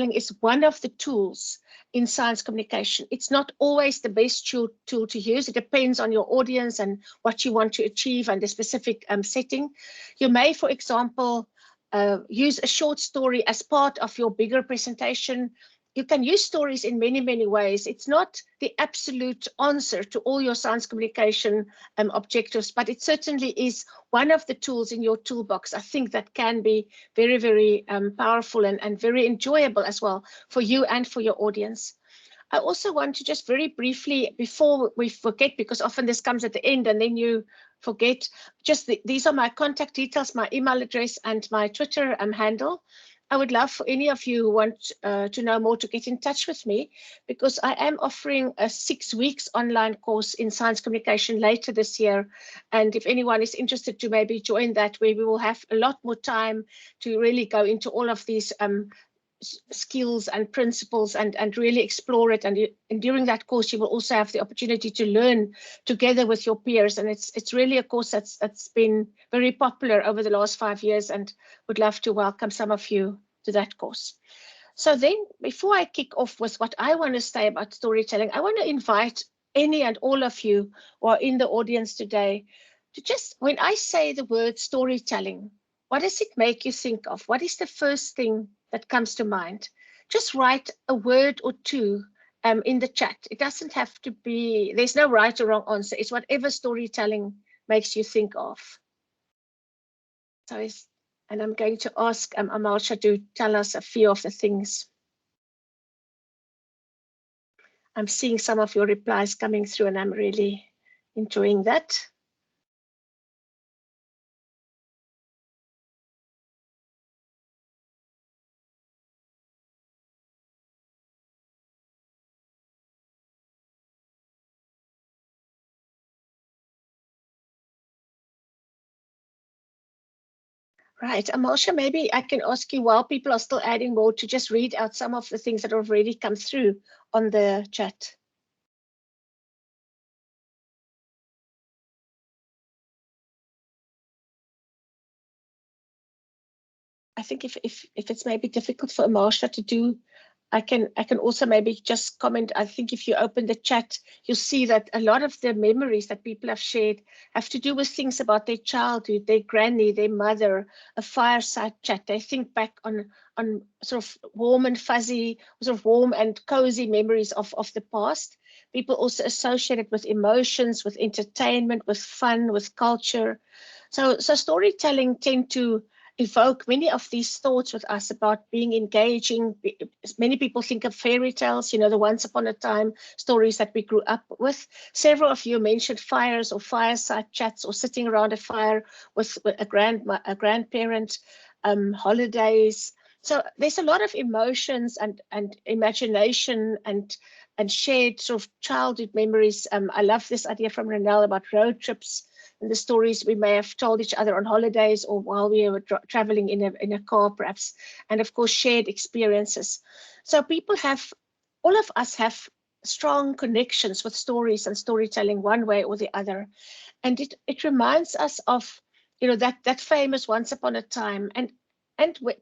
is one of the tools in science communication. It's not always the best tool to use. It depends on your audience and what you want to achieve and the specific setting. You may, for example, use a short story as part of your bigger presentation. You can use stories in many, many ways. It's not the absolute answer to all your science communication objectives, but it certainly is one of the tools in your toolbox. I think that can be very, very powerful and very enjoyable as well for you and for your audience. I also want to just very briefly, before we forget, because often this comes at the end and then you forget, these are my contact details, my email address and my Twitter handle. I would love for any of you who want to know more to get in touch with me, because I am offering a 6 weeks online course in science communication later this year. And if anyone is interested to maybe join that, where we will have a lot more time to really go into all of these skills and principles and really explore it. And during that course, you will also have the opportunity to learn together with your peers. And it's really a course that's been very popular over the last 5 years, and would love to welcome some of you to that course. So then, before I kick off with what I want to say about storytelling, I want to invite any and all of you who are in the audience today to just, when I say the word storytelling, what does it make you think of? What is the first thing that comes to mind? Just write a word or two in the chat. It doesn't have to be, there's no right or wrong answer. It's whatever storytelling makes you think of. So, and I'm going to ask Amalsha to tell us a few of the things. I'm seeing some of your replies coming through, and I'm really enjoying that. Right, Amalsha, maybe I can ask you, while people are still adding more, to just read out some of the things that have already come through on the chat. I think if it's maybe difficult for Amalsha to do, I can also maybe just comment. I think if you open the chat, you'll see that a lot of the memories that people have shared have to do with things about their childhood, their granny, their mother, a fireside chat. They think back on sort of warm and fuzzy, sort of warm and cozy memories of the past. People also associate it with emotions, with entertainment, with fun, with culture. So storytelling tend to evoke many of these thoughts with us about being engaging. Many people think of fairy tales, you know, the once upon a time stories that we grew up with. Several of you mentioned fires or fireside chats or sitting around a fire with a grandparent, holidays. So there's a lot of emotions and imagination and shared sort of childhood memories. I love this idea from Renelle about road trips and the stories we may have told each other on holidays or while we were traveling in a car, perhaps, and of course shared experiences. So all of us have strong connections with stories and storytelling one way or the other, and it reminds us of, you know, that famous once upon a time, and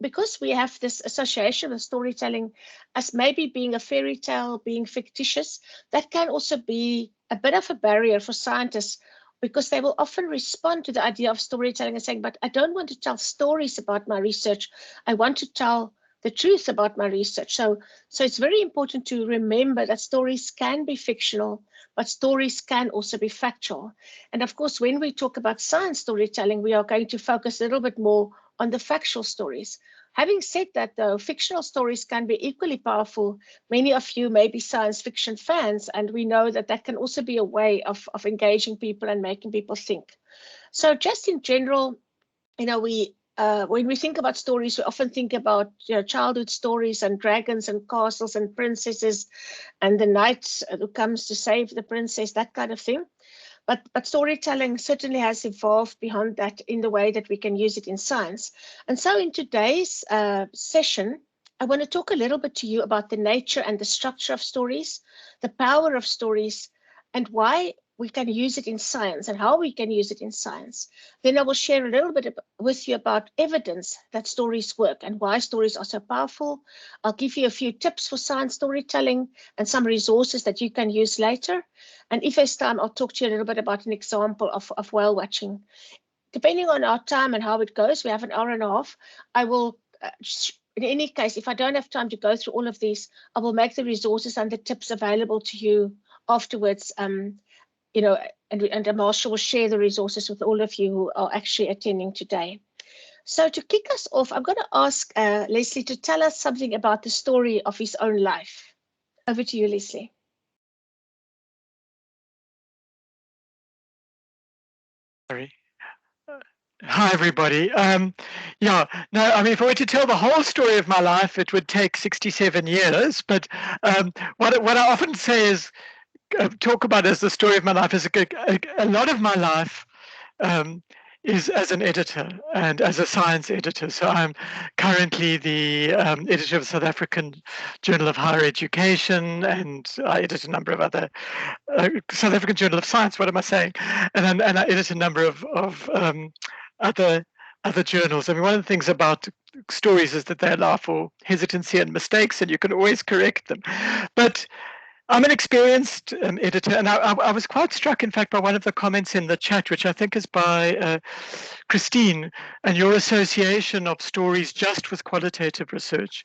because we have this association with storytelling as maybe being a fairy tale, being fictitious, that can also be a bit of a barrier for scientists, because they will often respond to the idea of storytelling and saying, but I don't want to tell stories about my research. I want to tell the truth about my research. So it's very important to remember that stories can be fictional, but stories can also be factual. And of course, when we talk about science storytelling, we are going to focus a little bit more on the factual stories. Having said that, though, fictional stories can be equally powerful. Many of you may be science fiction fans, and we know that that can also be a way of engaging people and making people think. So just in general, you know, when we think about stories, we often think about, you know, childhood stories and dragons and castles and princesses and the knight who comes to save the princess, that kind of thing. But storytelling certainly has evolved beyond that in the way that we can use it in science. And so in today's session, I want to talk a little bit to you about the nature and the structure of stories, the power of stories, and why we can use it in science and how we can use it in science. Then I will share a little bit with you about evidence that stories work and why stories are so powerful. I'll give you a few tips for science storytelling and some resources that you can use later. And if there's time, I'll talk to you a little bit about an example of whale watching. Depending on our time and how it goes, we have an hour and a half. I will, in any case, if I don't have time to go through all of these, I will make the resources and the tips available to you afterwards. You know, and Marcia will share the resources with all of you who are actually attending today. So to kick us off, I'm going to ask Leslie to tell us something about the story of his own life. Over to you, Leslie. Sorry. Hi, everybody. Yeah, no, I mean, if I were to tell the whole story of my life, it would take 67 years. But what I often say is, talk about as the story of my life is a lot of my life is as an editor and as a science editor. So I'm currently the editor of the South African Journal of Higher Education, and I edit a number of other South African Journal of Science. What am I saying? And I edit a number of other journals. I mean, one of the things about stories is that they allow for hesitancy and mistakes, and you can always correct them. But I'm an experienced editor, and I was quite struck, in fact, by one of the comments in the chat, which I think is by Christine, and your association of stories just with qualitative research.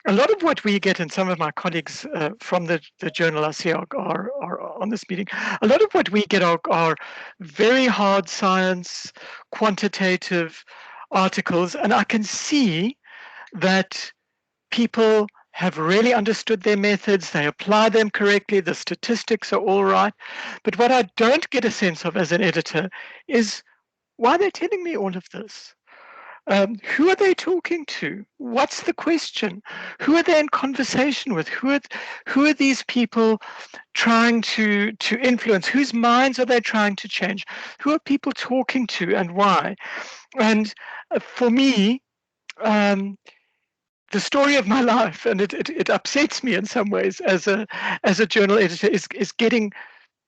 A lot of what we get, and some of my colleagues from the journal I see are on this meeting, a lot of what we get are very hard science, quantitative articles, and I can see that people have really understood their methods, they apply them correctly, the statistics are all right. But what I don't get a sense of as an editor is why they're telling me all of this. Who are they talking to? What's the question? Who are they in conversation with? Who are these people trying to influence? Whose minds are they trying to change? Who are people talking to and why? And for me, the story of my life, and it upsets me in some ways as a journal editor, is getting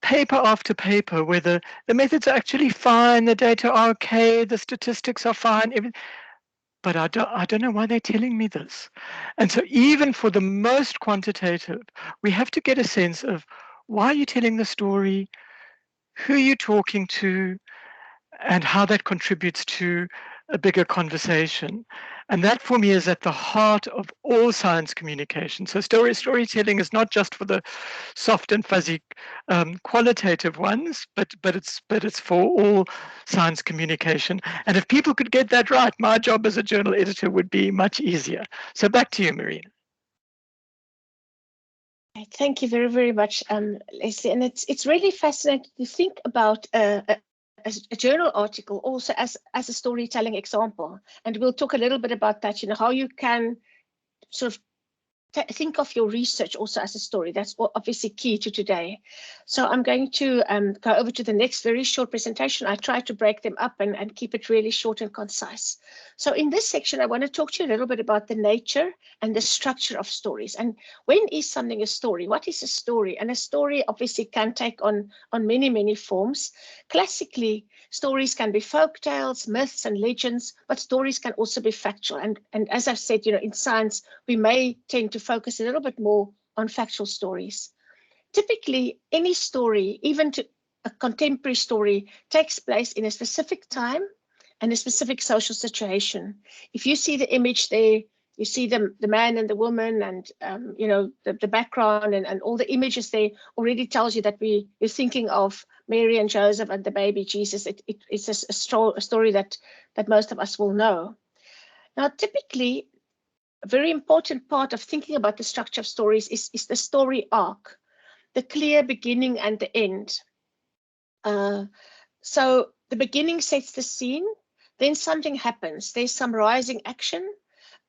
paper after paper where the methods are actually fine, the data are okay, the statistics are fine, but I don't know why they're telling me this. And so even for the most quantitative, we have to get a sense of why are you telling the story, who are you talking to, and how that contributes to a bigger conversation. And that for me is at the heart of all science communication. So storytelling is not just for the soft and fuzzy qualitative ones, but it's for all science communication. And if people could get that right, my job as a journal editor would be much easier. So back to you, Marina. Thank you very, very much, Leslie. And it's really fascinating to think about a journal article also as a storytelling example. And we'll talk a little bit about that, you know, how you can sort of think of your research also as a story. That's obviously key to today. So I'm going to go over to the next very short presentation. I try to break them up and keep it really short and concise. So in this section, I want to talk to you a little bit about the nature and the structure of stories. And when is something a story? What is a story? And a story obviously can take on many, many forms. Classically, stories can be folk tales, myths, and legends, but stories can also be factual. And as I've said, you know, in science, we may tend to focus a little bit more on factual stories. Typically, any story, even to a contemporary story, takes place in a specific time and a specific social situation. If you see the image there, you see the man and the woman and, you know, the background and all the images there already tells you that you're thinking of Mary and Joseph and the baby Jesus. It's a story that most of us will know. Now, typically, a very important part of thinking about the structure of stories is the story arc, the clear beginning and the end. So the beginning sets the scene, then something happens. There's some rising action,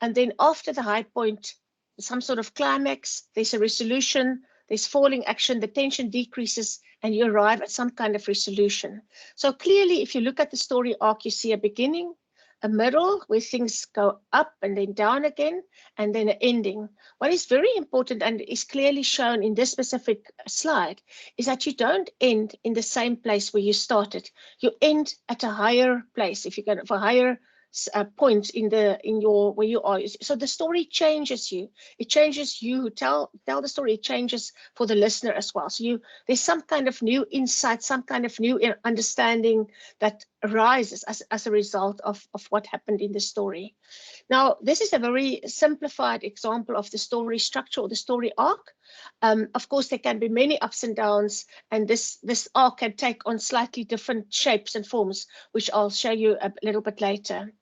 and then after the high point, some sort of climax, there's a resolution, there's falling action, the tension decreases, and you arrive at some kind of resolution. So clearly, if you look at the story arc, you see a beginning, a middle where things go up and then down again, and then an ending. What is very important and is clearly shown in this specific slide is that you don't end in the same place where you started. You end at a higher place if you can, for higher point in your where you are. So the story changes you. It changes you who tell the story. It changes for the listener as well. So there's some kind of new insight, some kind of new understanding that arises as a result of what happened in the story. Now, this is a very simplified example of the story structure or the story arc. Of course, there can be many ups and downs, and this arc can take on slightly different shapes and forms, which I'll show you a little bit later.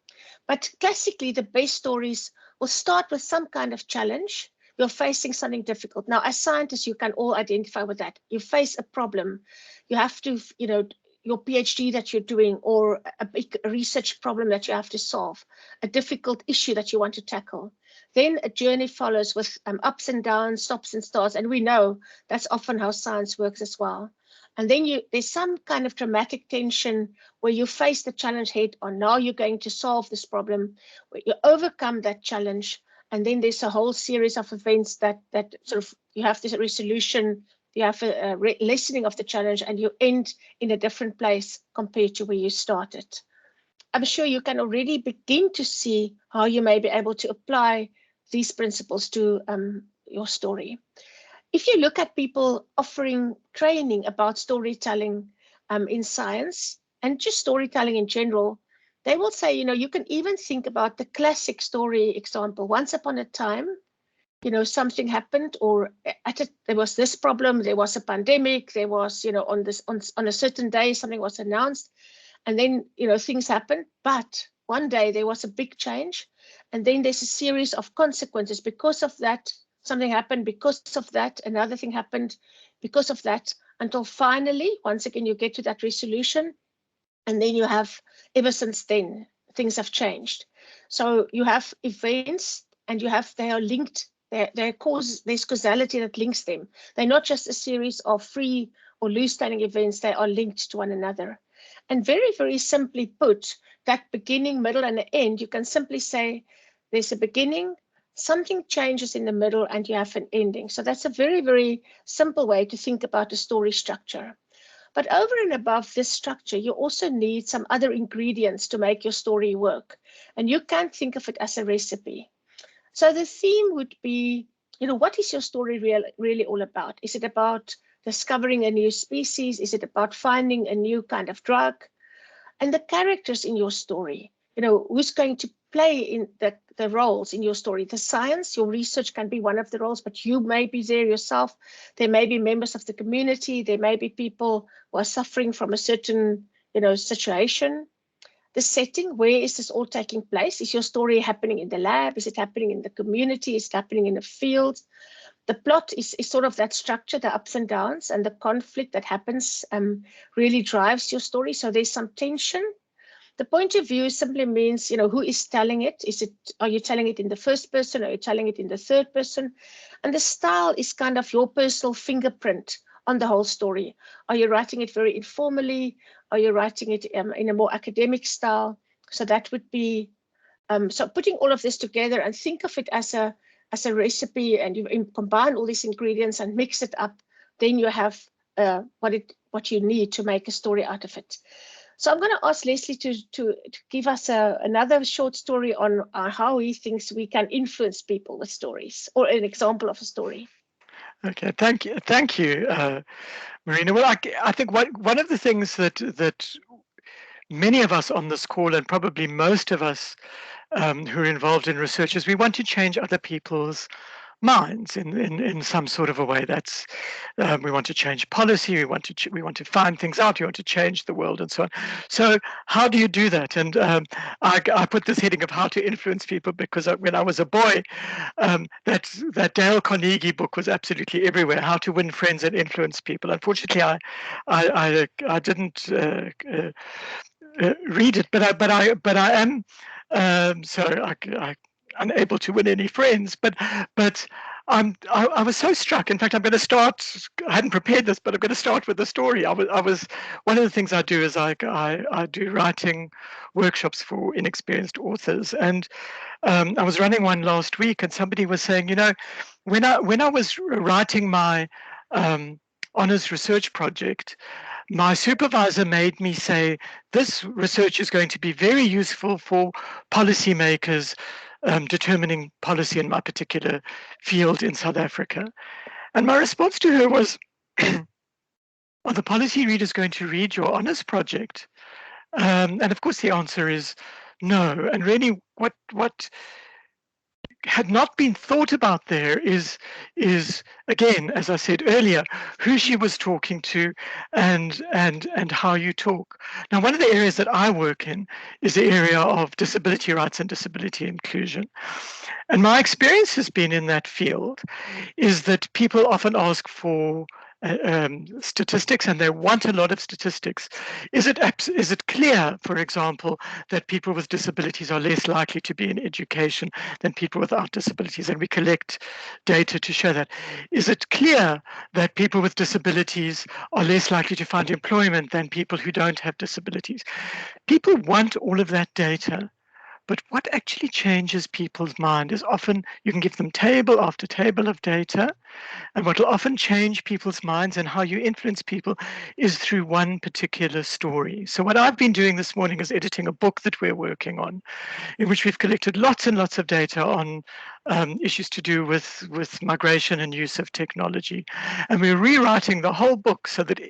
But classically, the best stories will start with some kind of challenge. You're facing something difficult. Now, as scientists, you can all identify with that. You face a problem. You have to, your PhD that you're doing, or a big research problem that you have to solve, a difficult issue that you want to tackle. Then a journey follows with ups and downs, stops and starts. And we know that's often how science works as well. And then there's some kind of dramatic tension where you face the challenge head on. Now you're going to solve this problem, where you overcome that challenge. And then there's a whole series of events that sort of, you have this resolution, you have a lessening of the challenge, and you end in a different place compared to where you started. I'm sure you can already begin to see how you may be able to apply these principles to your story. If you look at people offering training about storytelling in science and just storytelling in general, they will say, you can even think about the classic story example. Once upon a time, something happened, or there was this problem, there was a pandemic, there was, on a certain day, something was announced, and then, things happened. But one day there was a big change, and then there's a series of consequences because of that. Something happened because of that, another thing happened because of that, until finally, once again, you get to that resolution. And then you have, ever since then, things have changed. So you have events, and they are linked. There's causality that links them. They're not just a series of free or loose standing events, they are linked to one another. And very, very simply put, that beginning, middle, and the end, you can simply say there's a beginning, something changes in the middle, and you have an ending. So that's a very, very simple way to think about the story structure. But over and above this structure, you also need some other ingredients to make your story work. And you can't think of it as a recipe. So the theme would be, what is your story really all about? Is it about discovering a new species? Is it about finding a new kind of drug? And the characters in your story, who's going to play in the roles in your story? The science, your research can be one of the roles, but you may be there yourself. There may be members of the community. There may be people who are suffering from a certain, situation. The setting, where is this all taking place? Is your story happening in the lab? Is it happening in the community? Is it happening in the field? The plot is sort of that structure, the ups and downs, and the conflict that happens really drives your story. So there's some tension. The point of view simply means, who is telling it? Are you telling it in the first person? Are you telling it in the third person? And the style is kind of your personal fingerprint on the whole story. Are you writing it very informally? Are you writing it in a more academic style? So that would be, so putting all of this together and think of it as a recipe, and you combine all these ingredients and mix it up, then you have what you need to make a story out of it. So I'm going to ask Leslie to give us another short story on how he thinks we can influence people with stories, or an example of a story. Okay, thank you, Marina. Well, I think one of the things that many of us on this call, and probably most of us who are involved in research, is we want to change other people's minds in some sort of a way. That's we want to change policy, we want to find things out, we want to change the world, and so on. So how do you do that? And I put this heading of how to influence people because when I was a boy, that Dale Carnegie book was absolutely everywhere. How to Win Friends and Influence People. Unfortunately, I didn't read it, but I am so I unable to win any friends, but I was so struck. In fact, I'm going to start. I hadn't prepared this, but I'm going to start with the story. I was one of the things I do is I do writing workshops for inexperienced authors, and I was running one last week, and somebody was saying, when I was writing my honors research project, my supervisor made me say, this research is going to be very useful for policymakers determining policy in my particular field in South Africa. And my response to her was, are the policy readers going to read your honors project? And of course, the answer is no. And really, what had not been thought about there is again, as I said earlier, who she was talking to and how you talk. Now, one of the areas that I work in is the area of disability rights and disability inclusion. And my experience has been in that field is that people often ask for statistics, and they want a lot of statistics. Is it clear, for example, that people with disabilities are less likely to be in education than people without disabilities? And we collect data to show that. Is it clear that people with disabilities are less likely to find employment than people who don't have disabilities? People want all of that data. But what actually changes people's mind is often you can give them table after table of data, and what will often change people's minds and how you influence people is through one particular story. So what I've been doing this morning is editing a book that we're working on, in which we've collected lots and lots of data on issues to do with migration and use of technology. And we're rewriting the whole book so that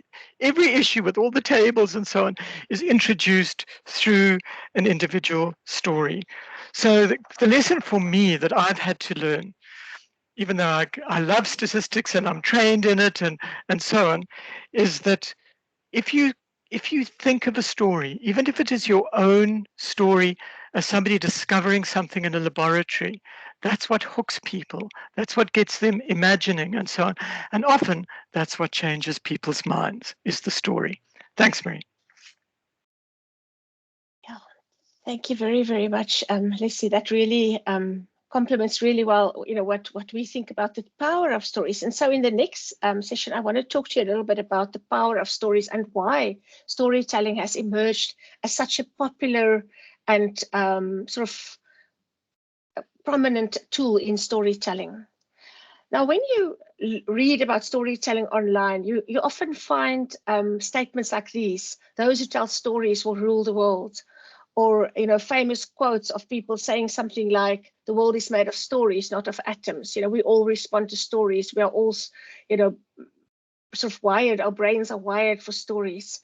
every issue with all the tables and so on is introduced through an individual story. So the lesson for me that I've had to learn, even though I love statistics and I'm trained in it and so on, is that if you think of a story, even if it is your own story as somebody discovering something in a laboratory, that's what hooks people. That's what gets them imagining and so on. And often that's what changes people's minds is the story. Thanks, Marie. Yeah, thank you very, very much, Leslie. That really complements really well, what we think about the power of stories. And so in the next session, I want to talk to you a little bit about the power of stories and why storytelling has emerged as such a popular and sort of prominent tool in storytelling. Now, when you read about storytelling online, you often find statements like these: those who tell stories will rule the world. Or, famous quotes of people saying something like, the world is made of stories, not of atoms. We all respond to stories. We are all, sort of wired, our brains are wired for stories.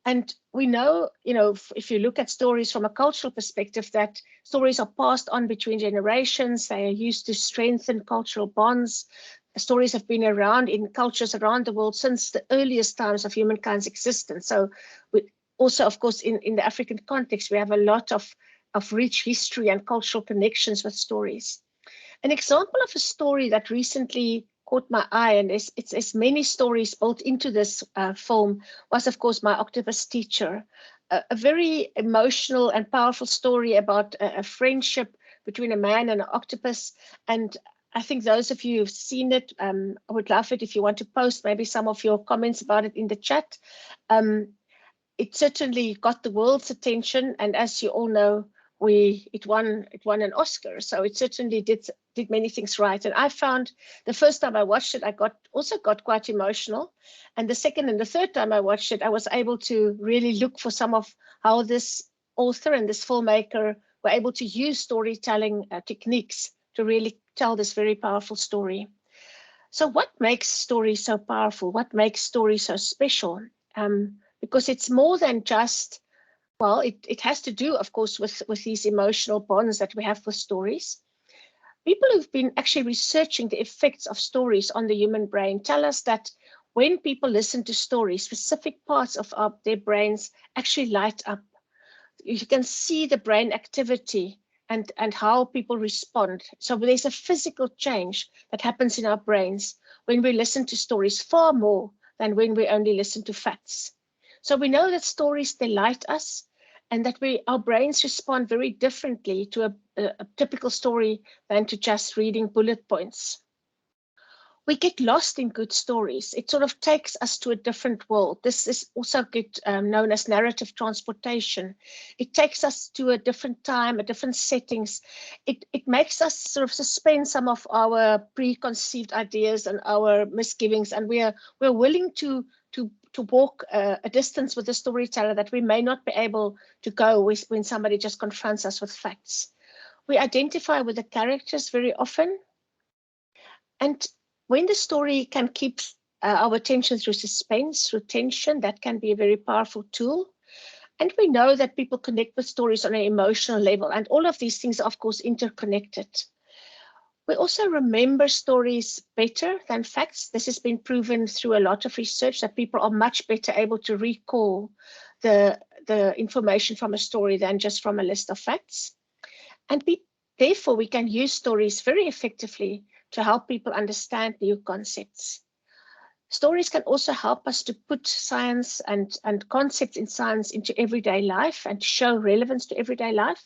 And we know, if you look at stories from a cultural perspective, that stories are passed on between generations. They are used to strengthen cultural bonds. Stories have been around in cultures around the world since the earliest times of humankind's existence. So also, of course, in the African context, we have a lot of rich history and cultural connections with stories. An example of a story that recently caught my eye, and it's many stories built into this film, was, of course, My Octopus Teacher, a very emotional and powerful story about a friendship between a man and an octopus. And I think those of you who've seen it, I would love it if you want to post maybe some of your comments about it in the chat. It certainly got the world's attention, and as you all know, it won an Oscar. So it certainly did many things right. And I found the first time I watched it, I also got quite emotional. And the second and the third time I watched it, I was able to really look for some of how this author and this filmmaker were able to use storytelling techniques to really tell this very powerful story. So what makes stories so powerful? What makes stories so special? Because it's more than just, well, it has to do, of course, with these emotional bonds that we have with stories. People who've been actually researching the effects of stories on the human brain tell us that when people listen to stories, specific parts of their brains actually light up. You can see the brain activity and how people respond. So there's a physical change that happens in our brains when we listen to stories, far more than when we only listen to facts. So we know that stories delight us, and that our brains respond very differently to a typical story than to just reading bullet points. we get lost in good stories. It sort of takes us to a different world. This is also good, known as narrative transportation. It takes us to a different time, a different settings. It makes us sort of suspend some of our preconceived ideas and our misgivings, and we're willing to walk a distance with the storyteller that we may not be able to go with when somebody just confronts us with facts. We identify with the characters very often. And when the story can keep our attention through suspense, through tension, that can be a very powerful tool. And we know that people connect with stories on an emotional level, and all of these things are, of course, interconnected. We also remember stories better than facts. This has been proven through a lot of research that people are much better able to recall the information from a story than just from a list of facts. And therefore, we can use stories very effectively to help people understand new concepts. Stories can also help us to put science and concepts in science into everyday life and show relevance to everyday life.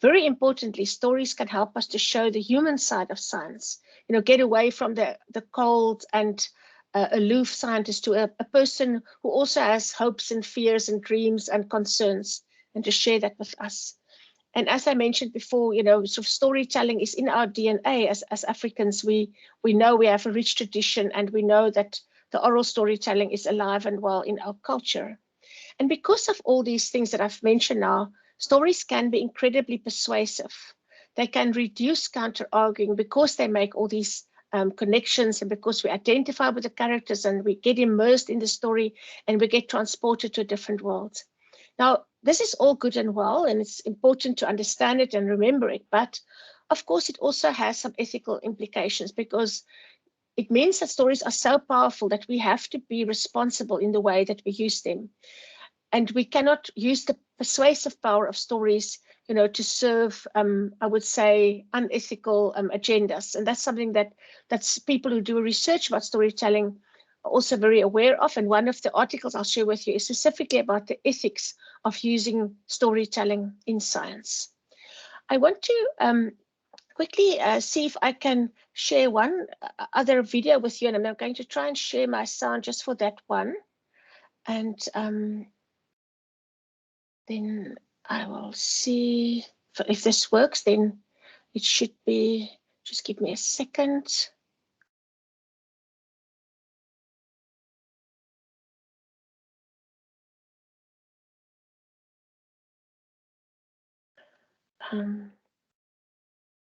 Very importantly, stories can help us to show the human side of science, get away from the cold and aloof scientist to a person who also has hopes and fears and dreams and concerns, and to share that with us. And as I mentioned before, sort of storytelling is in our DNA as Africans. We know we have a rich tradition, and we know that the oral storytelling is alive and well in our culture. And because of all these things that I've mentioned now, stories can be incredibly persuasive. They can reduce counter-arguing because they make all these connections, and because we identify with the characters and we get immersed in the story and we get transported to a different world. Now, this is all good and well, and it's important to understand it and remember it. But of course, it also has some ethical implications, because it means that stories are so powerful that we have to be responsible in the way that we use them. And we cannot use the persuasive power of stories, to serve, I would say, unethical agendas. And that's something that's people who do research about storytelling are also very aware of. And one of the articles I'll share with you is specifically about the ethics of using storytelling in science. I want to quickly see if I can share one other video with you, and I'm going to try and share my sound just for that one. And then I will see if this works. Then it should be, just give me a second.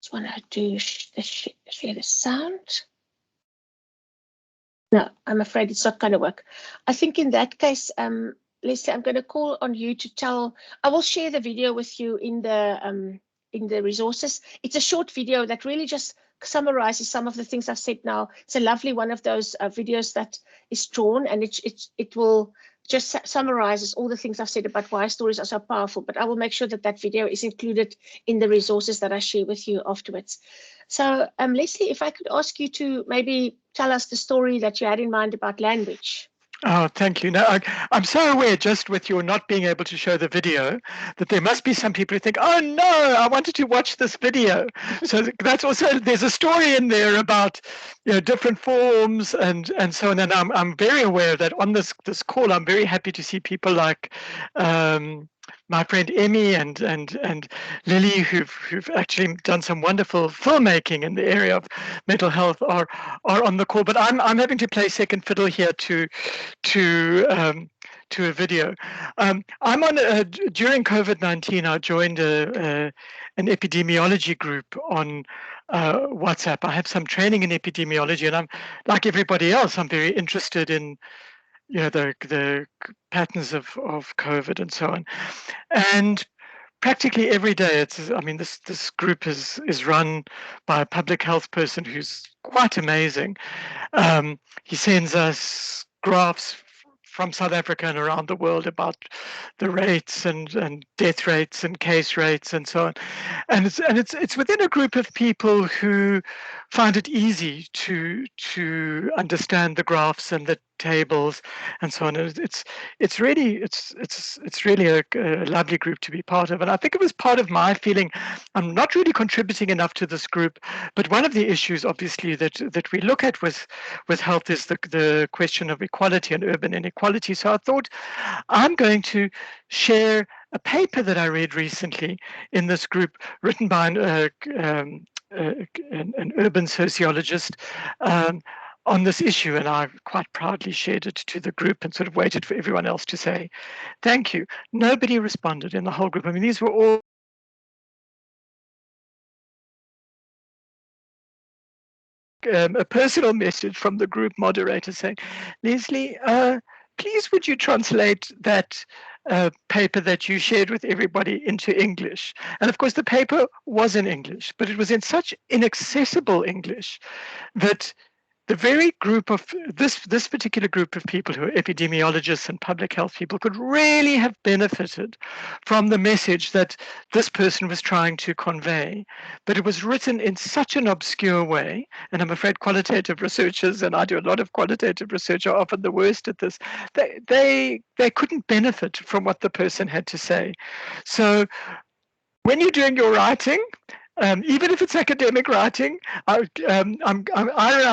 Just want to do share the sound. No, I'm afraid it's not going to work. I think in that case, Leslie, I'm going to call on you to tell. I will share the video with you in the resources. It's a short video that really just summarizes some of the things I've said now. It's a lovely one of those videos that is drawn, and it will just summarizes all the things I've said about why stories are so powerful. But I will make sure that that video is included in the resources that I share with you afterwards. So Leslie, if I could ask you to maybe tell us the story that you had in mind about language. Oh, thank you. No, I'm so aware, just with your not being able to show the video, that there must be some people who think, oh no, I wanted to watch this video. So that's also, there's a story in there about different forms and so on. And I'm very aware that on this call, I'm very happy to see people like my friend Emmy and Lily, who've actually done some wonderful filmmaking in the area of mental health, are on the call. But I'm having to play second fiddle here to a video. I'm on during COVID-19. I joined an epidemiology group on WhatsApp. I have some training in epidemiology, and I'm like everybody else. I'm very interested in the patterns of COVID and so on, and practically every day this group is run by a public health person who's quite amazing. He sends us graphs from South Africa and around the world about the rates and death rates and case rates and so on, and it's within a group of people who find it easy to understand the graphs and the tables and so on. It's really a lovely group to be part of, and I think it was part of my feeling I'm not really contributing enough to this group. But one of the issues, obviously, that we look at with health is the question of equality and urban inequality. So I thought I'm going to share a paper that I read recently in this group, written by an urban sociologist, on this issue, and I quite proudly shared it to the group and sort of waited for everyone else to say thank you. Nobody responded in the whole group. I mean, these were all a personal message from the group moderator saying, Leslie, please would you translate that paper that you shared with everybody into English? And of course, the paper was in English, but it was in such inaccessible English that the very group of this particular group of people who are epidemiologists and public health people could really have benefited from the message that this person was trying to convey. But it was written in such an obscure way, and I'm afraid qualitative researchers, and I do a lot of qualitative research, are often the worst at this. They couldn't benefit from what the person had to say. So when you're doing your writing, even if it's academic writing, I'm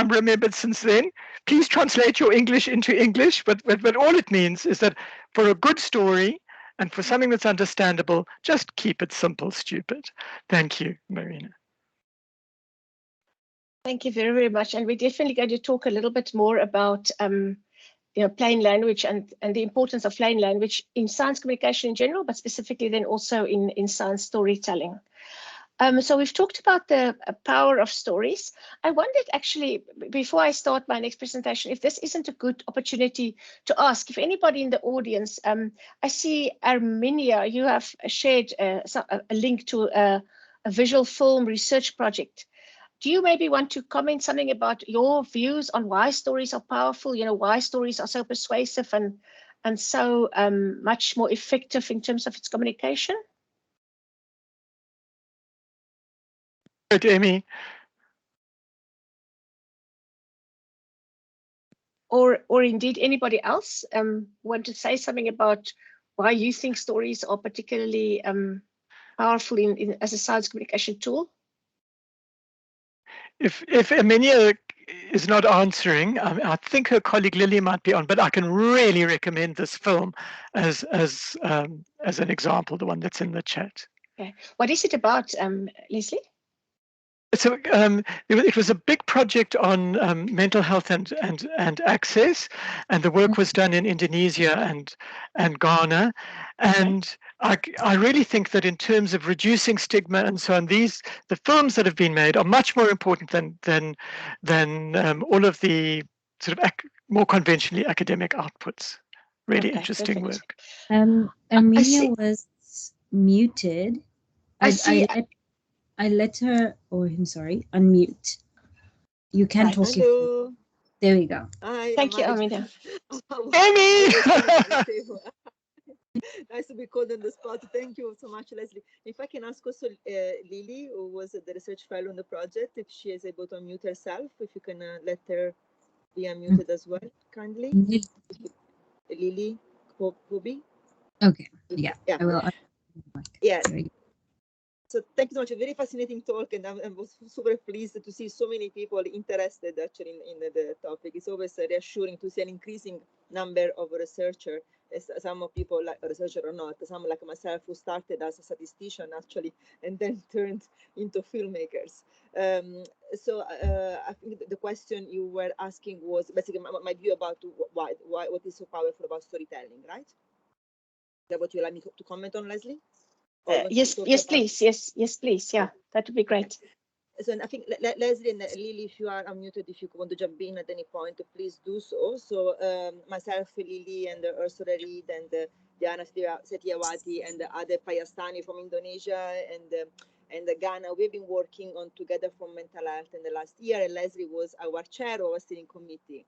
remembered since then. Please translate your English into English, but all it means is that for a good story and for something that's understandable, just keep it simple, stupid. Thank you, Marina. Thank you very, very much. And we're definitely going to talk a little bit more about plain language and the importance of plain language in science communication in general, but specifically then also in science storytelling. So we've talked about the power of stories. I wondered actually, before I start my next presentation, if this isn't a good opportunity to ask if anybody in the audience, I see Armenia, you have shared a link to a visual film research project. Do you maybe want to comment something about your views on why stories are powerful, why stories are so persuasive and so much more effective in terms of its communication? Good, Amy. Or indeed anybody else want to say something about why you think stories are particularly powerful as a science communication tool? If Armenia is not answering, I think her colleague Lily might be on, but I can really recommend this film as an example, the one that's in the chat. Okay. What is it about, Leslie? So it was a big project on mental health and access, and the work was done in Indonesia and Ghana, and I really think that in terms of reducing stigma and so on, the films that have been made are much more important than all of the sort of more conventionally academic outputs. Really interesting work. Armenia was muted. I let her, or I'm sorry, unmute. You can talk. Hello. There we go. Hi, thank you, Armenia. Amy! Nice to be called on the spot. Thank you so much, Leslie. If I can ask also Lily, who was the research fellow on the project, if she is able to unmute herself, if you can let her be unmuted as well, kindly. Lily Kobi. Okay. Yeah. I will. Yeah. So thank you so much. A very fascinating talk, and I was super pleased to see so many people interested actually in the topic. It's always reassuring to see an increasing number of researchers. Some of people, like a researcher or not, some like myself, who started as a statistician actually, and then turned into filmmakers. So I think the question you were asking was basically my view about what is so powerful about storytelling, right? Is that what you'd like me to comment on, Leslie? Yes, please. Yes, please. Yeah, that would be great. So I think Leslie and Lily, if you are unmuted, if you want to jump in at any point, please do so. So myself, Lily, and Ursula Reed, and Diana Setiawati, and Ade Payastani from Indonesia, and And Ghana, we've been working on Together for Mental Health in the last year, and Leslie was our chair of our steering committee.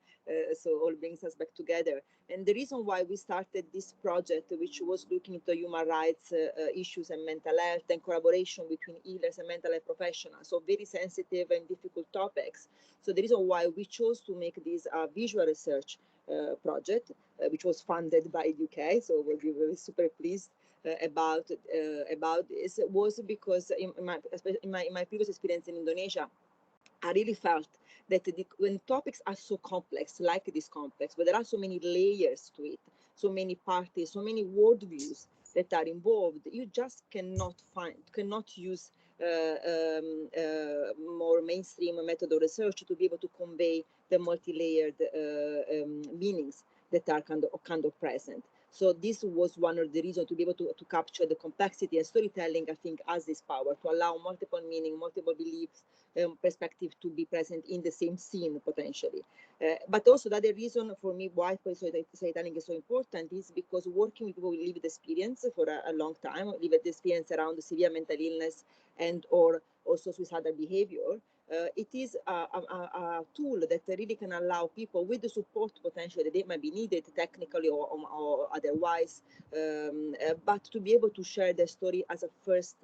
So all brings us back together. And the reason why we started this project, which was looking into human rights issues and mental health and collaboration between healers and mental health professionals, so very sensitive and difficult topics. So the reason why we chose to make this visual research project, which was funded by the UK, so we were super pleased about this, was because in my previous experience in Indonesia, I really felt that when topics are so complex, like this complex, but there are so many layers to it, so many parties, so many worldviews that are involved, you just cannot use more mainstream method of research to be able to convey the multi-layered meanings that are kind of present. So this was one of the reasons to be able to capture the complexity, and storytelling, I think, has this power to allow multiple meaning, multiple beliefs, perspective to be present in the same scene potentially. But also the other reason for me why storytelling is so important is because working with people with lived experience for a long time, lived experience around severe mental illness and or also suicidal behavior, it is a tool that really can allow people with the support potentially that they might be needed technically or otherwise, but to be able to share their story as a first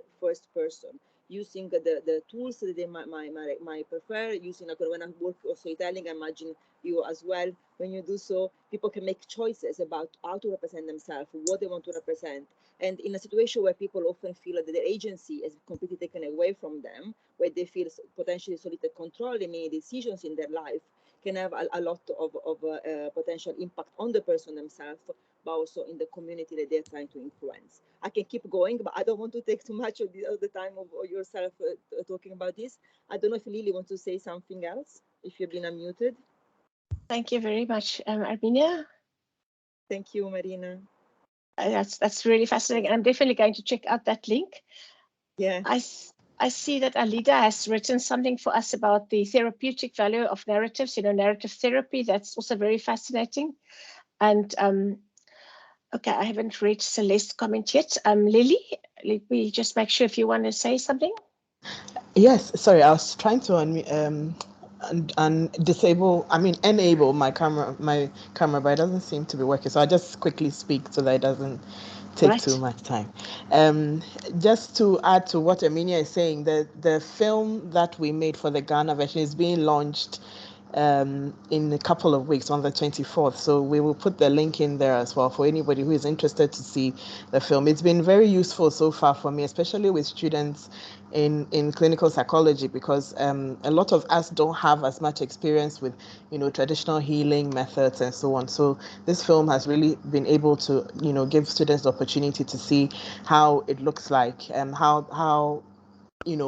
person, using the tools that they might prefer, using, like when I work with storytelling, I imagine you as well, when you do so, people can make choices about how to represent themselves, what they want to represent. And in a situation where people often feel that their agency is completely taken away from them, where they feel potentially so little control in many decisions in their life, can have a lot of potential impact on the person themselves, but also in the community that they're trying to influence. I can keep going, but I don't want to take too much of the time of yourself talking about this. I don't know if Lily wants to say something else, if you've been unmuted. Thank you very much, Arminia. Thank you, Marina. That's really fascinating. I'm definitely going to check out that link. Yeah. I see that Alida has written something for us about the therapeutic value of narratives, narrative therapy. That's also very fascinating. And okay, I haven't read Celeste's comment yet. Lily, let me just make sure if you want to say something. Yes, sorry, I was trying to enable my camera, but it doesn't seem to be working. So I'll just quickly speak so that it doesn't take too much time. Just to add to what Arminia is saying, the film that we made for the Ghana version is being launched in a couple of weeks on the 24th. So we will put the link in there as well for anybody who is interested to see the film. It's been very useful so far for me, especially with students in clinical psychology, because a lot of us don't have as much experience with traditional healing methods and so on. So this film has really been able to give students the opportunity to see how it looks like and how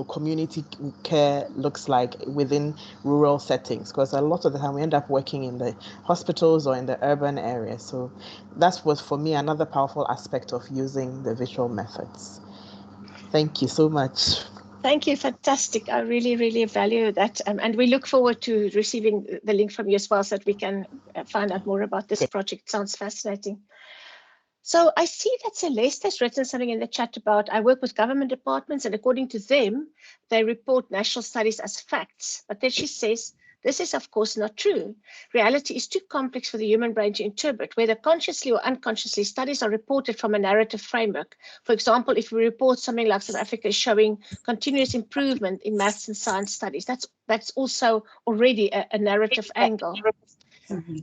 community care looks like within rural settings, because a lot of the time we end up working in the hospitals or in the urban areas. So that was for me another powerful aspect of using the visual methods. Thank you so much. Thank you, fantastic. I really, really value that. And we look forward to receiving the link from you as well, so that we can find out more about this project. Sounds fascinating. So I see that Celeste has written something in the chat about, I work with government departments, and according to them, they report national studies as facts. But then she says, this is of course not true. Reality is too complex for the human brain to interpret. Whether consciously or unconsciously, studies are reported from a narrative framework. For example, if we report something like South Africa is showing continuous improvement in maths and science studies, that's also already a narrative angle. Mm-hmm.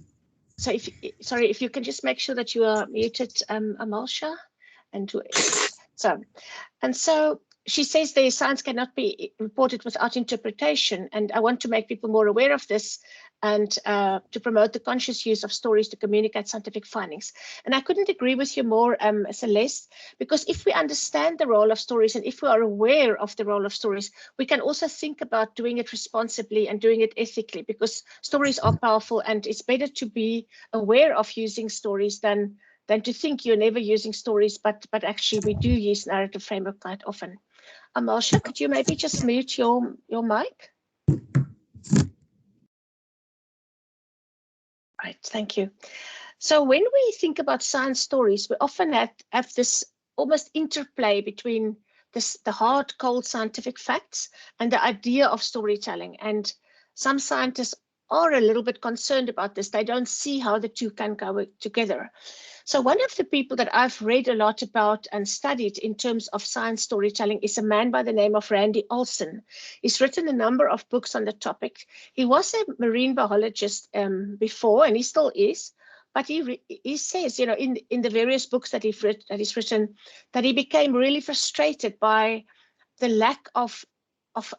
So if you can just make sure that you are muted, Amalsha, so she says the science cannot be reported without interpretation, and I want to make people more aware of this and to promote the conscious use of stories to communicate scientific findings. And I couldn't agree with you more, Celeste, because if we understand the role of stories and if we are aware of the role of stories, we can also think about doing it responsibly and doing it ethically, because stories are powerful, and it's better to be aware of using stories than to think you're never using stories, but actually we do use narrative framework quite often. Amalsha, could you maybe just mute your mic? Right, thank you. So when we think about science stories, we often have this almost interplay between the hard, cold scientific facts and the idea of storytelling. And some scientists are a little bit concerned about this. They don't see how the two can go together. So one of the people that I've read a lot about and studied in terms of science storytelling is a man by the name of Randy Olson. He's written a number of books on the topic. He was a marine biologist before, and he still is. But he says, you know, in the various books that he's written, that he became really frustrated by the lack of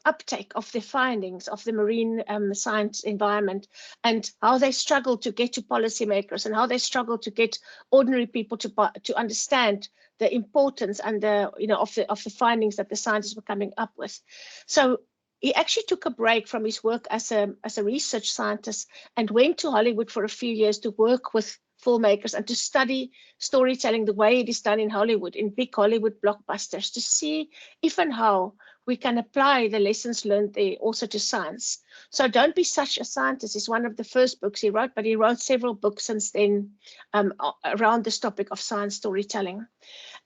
uptake of the findings of the marine science environment, and how they struggle to get to policymakers, and how they struggle to get ordinary people to understand the importance and the, you know, of the findings that the scientists were coming up with. So he actually took a break from his work as a research scientist and went to Hollywood for a few years to work with filmmakers and to study storytelling the way it is done in Hollywood, in big Hollywood blockbusters, to see if and how we can apply the lessons learned there also to science. So Don't Be Such a Scientist is one of the first books he wrote, but he wrote several books since then around this topic of science storytelling.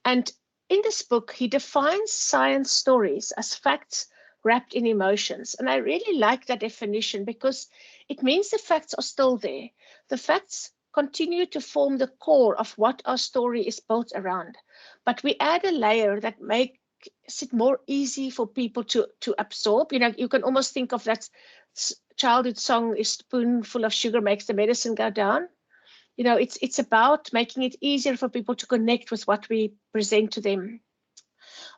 And in this book, he defines science stories as facts wrapped in emotions. And I really like that definition because it means the facts are still there. The facts continue to form the core of what our story is built around. But we add a layer that makes it more easy for people to absorb. You know, you can almost think of that childhood song, "A spoonful of sugar makes the medicine go down." You know, it's about making it easier for people to connect with what we present to them.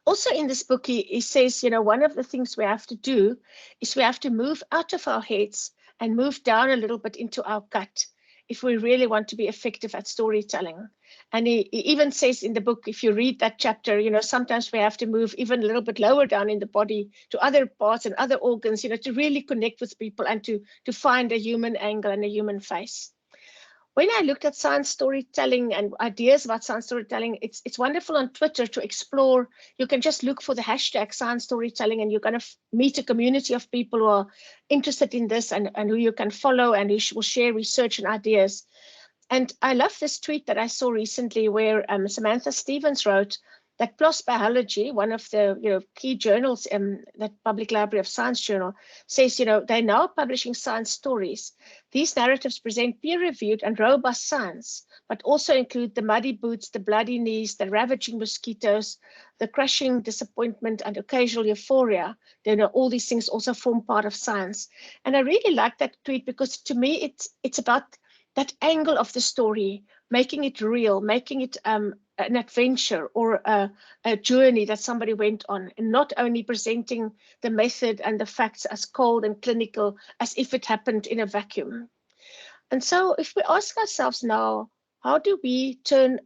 Also in this book, he says, you know, one of the things we have to do is we have to move out of our heads and move down a little bit into our gut if we really want to be effective at storytelling. And he even says in the book, if you read that chapter, you know, sometimes we have to move even a little bit lower down in the body to other parts and other organs, you know, to really connect with people and to find a human angle and a human face. When I looked at science storytelling and ideas about science storytelling, it's wonderful on Twitter to explore. You can just look for the hashtag science storytelling and you're going to meet a community of people who are interested in this and who you can follow and who will share research and ideas. And I love this tweet that I saw recently where Samantha Stevens wrote that PLOS Biology, one of the key journals, that Public Library of Science journal, says, you know, they're now publishing science stories. These narratives present peer-reviewed and robust science, but also include the muddy boots, the bloody knees, the ravaging mosquitoes, the crushing disappointment, and occasional euphoria. You know, all these things also form part of science. And I really like that tweet because to me, it's about that angle of the story, making it real, making it an adventure or a journey that somebody went on, and not only presenting the method and the facts as cold and clinical as if it happened in a vacuum. And so if we ask ourselves now, how do we turn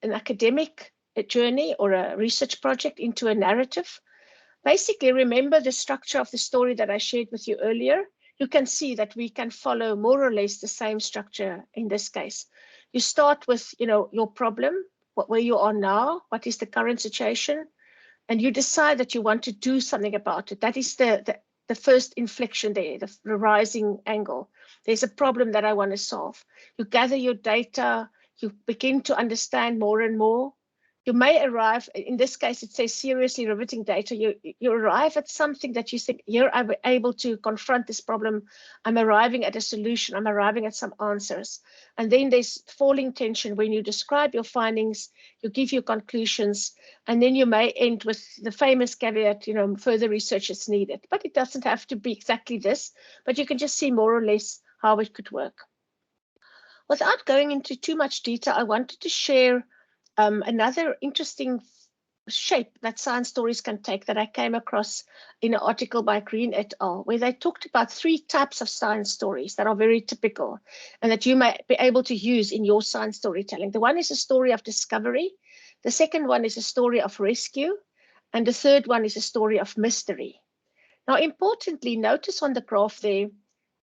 an academic journey or a research project into a narrative? Basically, remember the structure of the story that I shared with you earlier. You can see that we can follow more or less the same structure in this case. You start with, you know, your problem, where you are now, what is the current situation, and you decide that you want to do something about it. That is the first inflection there, the rising angle. There's a problem that I want to solve. You gather your data, you begin to understand more and more. You may arrive, in this case, it says seriously riveting data. You arrive at something that you think, here I'm able to confront this problem. I'm arriving at a solution. I'm arriving at some answers. And then there's falling tension when you describe your findings, you give your conclusions, and then you may end with the famous caveat, you know, further research is needed. But it doesn't have to be exactly this, but you can just see more or less how it could work. Without going into too much detail, I wanted to share another interesting shape that science stories can take that I came across in an article by Green et al., where they talked about 3 types of science stories that are very typical and that you may be able to use in your science storytelling. The one is a story of discovery. The second one is a story of rescue. And the third one is a story of mystery. Now, importantly, notice on the graph there,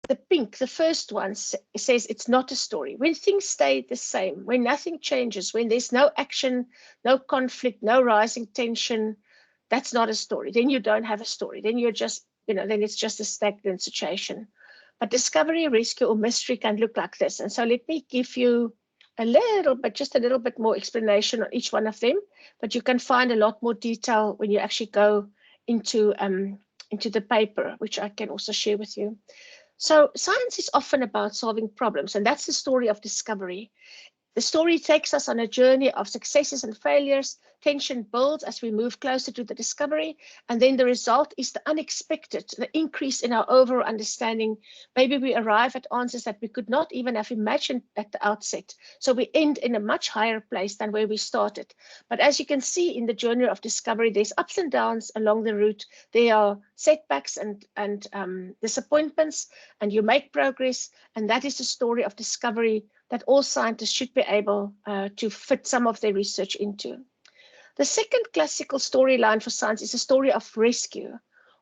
the pink, the first one, says it's not a story. When things stay the same, when nothing changes, when there's no action, no conflict, no rising tension, that's not a story. Then you don't have a story. Then you're just, you know, then it's just a stagnant situation. But discovery, rescue, or mystery can look like this. And so let me give you a little bit, just a little bit more explanation on each one of them, but you can find a lot more detail when you actually go into the paper, which I can also share with you. So science is often about solving problems, and that's the story of discovery. The story takes us on a journey of successes and failures. Tension builds as we move closer to the discovery, and then the result is the unexpected, the increase in our overall understanding. Maybe we arrive at answers that we could not even have imagined at the outset. So we end in a much higher place than where we started. But as you can see in the journey of discovery, there's ups and downs along the route. There are setbacks and disappointments, and you make progress. And that is the story of discovery that all scientists should be able to fit some of their research into. The second classical storyline for science is a story of rescue.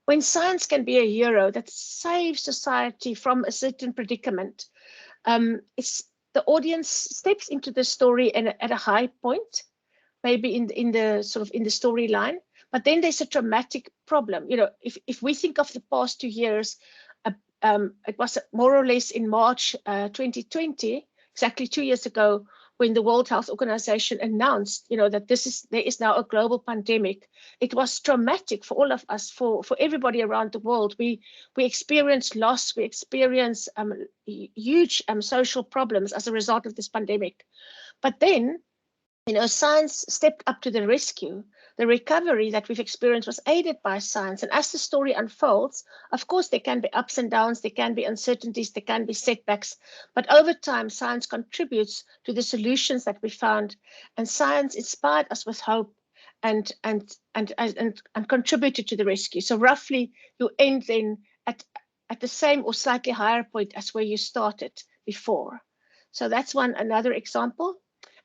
When science can be a hero that saves society from a certain predicament, it's the audience steps into the story at a high point, maybe in the storyline, but then there's a dramatic problem. You know, if we think of the past 2 years, it was more or less in March 2020, exactly 2 years ago, when the World Health Organization announced, you know, that there is now a global pandemic. It was traumatic for all of us, for everybody around the world. We experienced loss, we experienced huge social problems as a result of this pandemic. But then, you know, science stepped up to the rescue. The recovery that we've experienced was aided by science. And as the story unfolds, of course, there can be ups and downs, there can be uncertainties, there can be setbacks. But over time, science contributes to the solutions that we found. And science inspired us with hope and contributed to the rescue. So roughly, you end then at the same or slightly higher point as where you started before. So that's another example.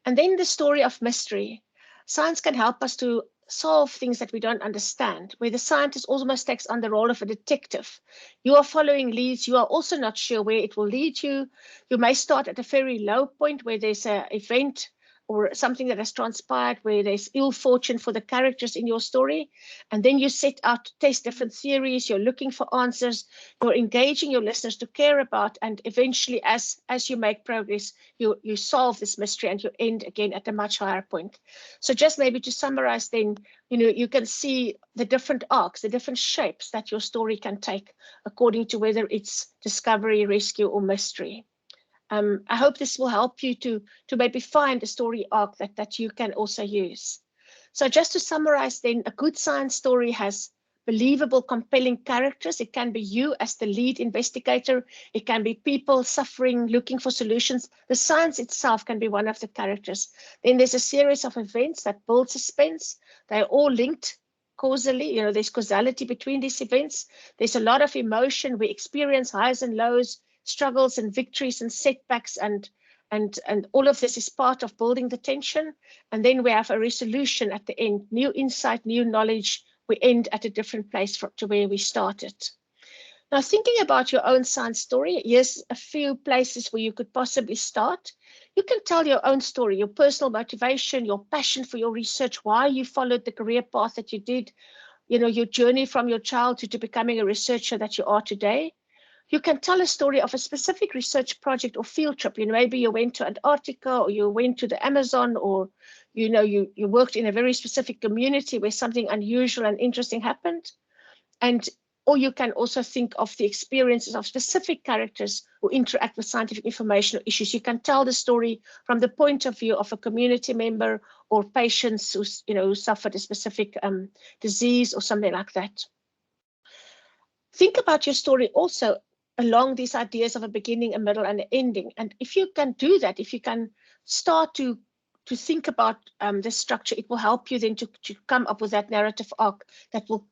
And then the story of mystery. Science can help us to solve things that we don't understand, where the scientist almost takes on the role of a detective. You are following leads. You are also not sure where it will lead you. You may start at a very low point where there's an event or something that has transpired where there's ill fortune for the characters in your story. And then you set out to test different theories. You're looking for answers. You're engaging your listeners to care about. And eventually, as you make progress, you solve this mystery and you end again at a much higher point. So just maybe to summarize then, you know, you can see the different arcs, the different shapes that your story can take according to whether it's discovery, rescue, or mystery. I hope this will help you to maybe find a story arc that you can also use. So just to summarize then, a good science story has believable, compelling characters. It can be you as the lead investigator. It can be people suffering, looking for solutions. The science itself can be one of the characters. Then there's a series of events that build suspense. They're all linked causally. You know, there's causality between these events. There's a lot of emotion. We experience highs and lows, struggles and victories and setbacks, and all of this is part of building the tension. And then we have a resolution at the end, new insight, new knowledge. We end at a different place to where we started. Now, thinking about your own science story, here's a few places where you could possibly start. You can tell your own story, your personal motivation, your passion for your research, why you followed the career path that you did, you know, your journey from your childhood to becoming a researcher that you are today. You can tell a story of a specific research project or field trip. You know, maybe you went to Antarctica, or you went to the Amazon, or, you know, you worked in a very specific community where something unusual and interesting happened. Or you can also think of the experiences of specific characters who interact with scientific information or issues. You can tell the story from the point of view of a community member or patients who suffered a specific disease or something like that. Think about your story also along these ideas of a beginning, a middle, and an ending. And if you can do that, if you can start to think about the structure, it will help you then to come up with that narrative arc that will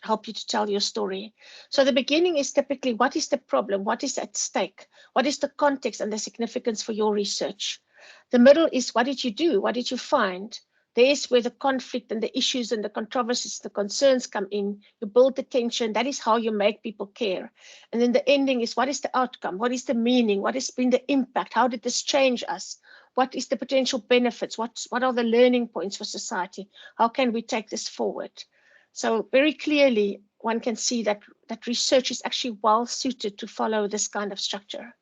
help you to tell your story. So the beginning is typically, what is the problem? What is at stake? What is the context and the significance for your research? The middle is, what did you do? What did you find? There's where the conflict and the issues and the controversies, the concerns come in. You build the tension. That is how you make people care. And then the ending is, what is the outcome? What is the meaning? What has been the impact? How did this change us? What is the potential benefits? What are the learning points for society? How can we take this forward? So very clearly, one can see that research is actually well suited to follow this kind of structure.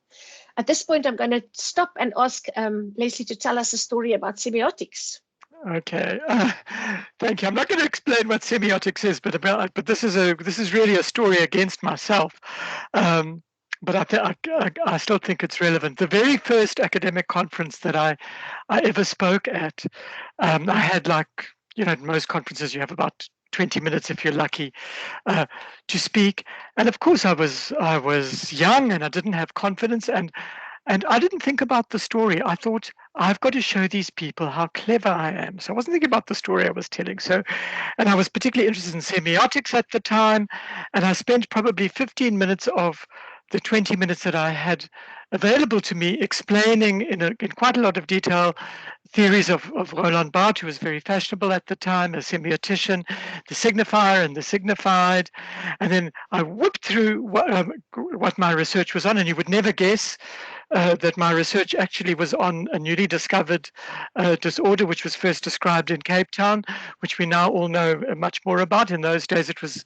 at this point, I'm going to stop and ask Leslie to tell us a story about semiotics. Okay, thank you. I'm not going to explain what semiotics is, but this is really a story against myself. But I still think it's relevant. The very first academic conference that I ever spoke at, I had, like, at most conferences you have about 20 minutes if you're lucky to speak. And of course I was young and I didn't have confidence, and I didn't think about the story. I thought, I've got to show these people how clever I am. So I wasn't thinking about the story I was telling. And I was particularly interested in semiotics at the time. And I spent probably 15 minutes of the 20 minutes that I had available to me explaining in quite a lot of detail theories of Roland Barthes, who was very fashionable at the time, a semiotician, the signifier and the signified. And then I whipped through what my research was on, and you would never guess that my research actually was on a newly discovered disorder, which was first described in Cape Town, which we now all know much more about. In those days, it was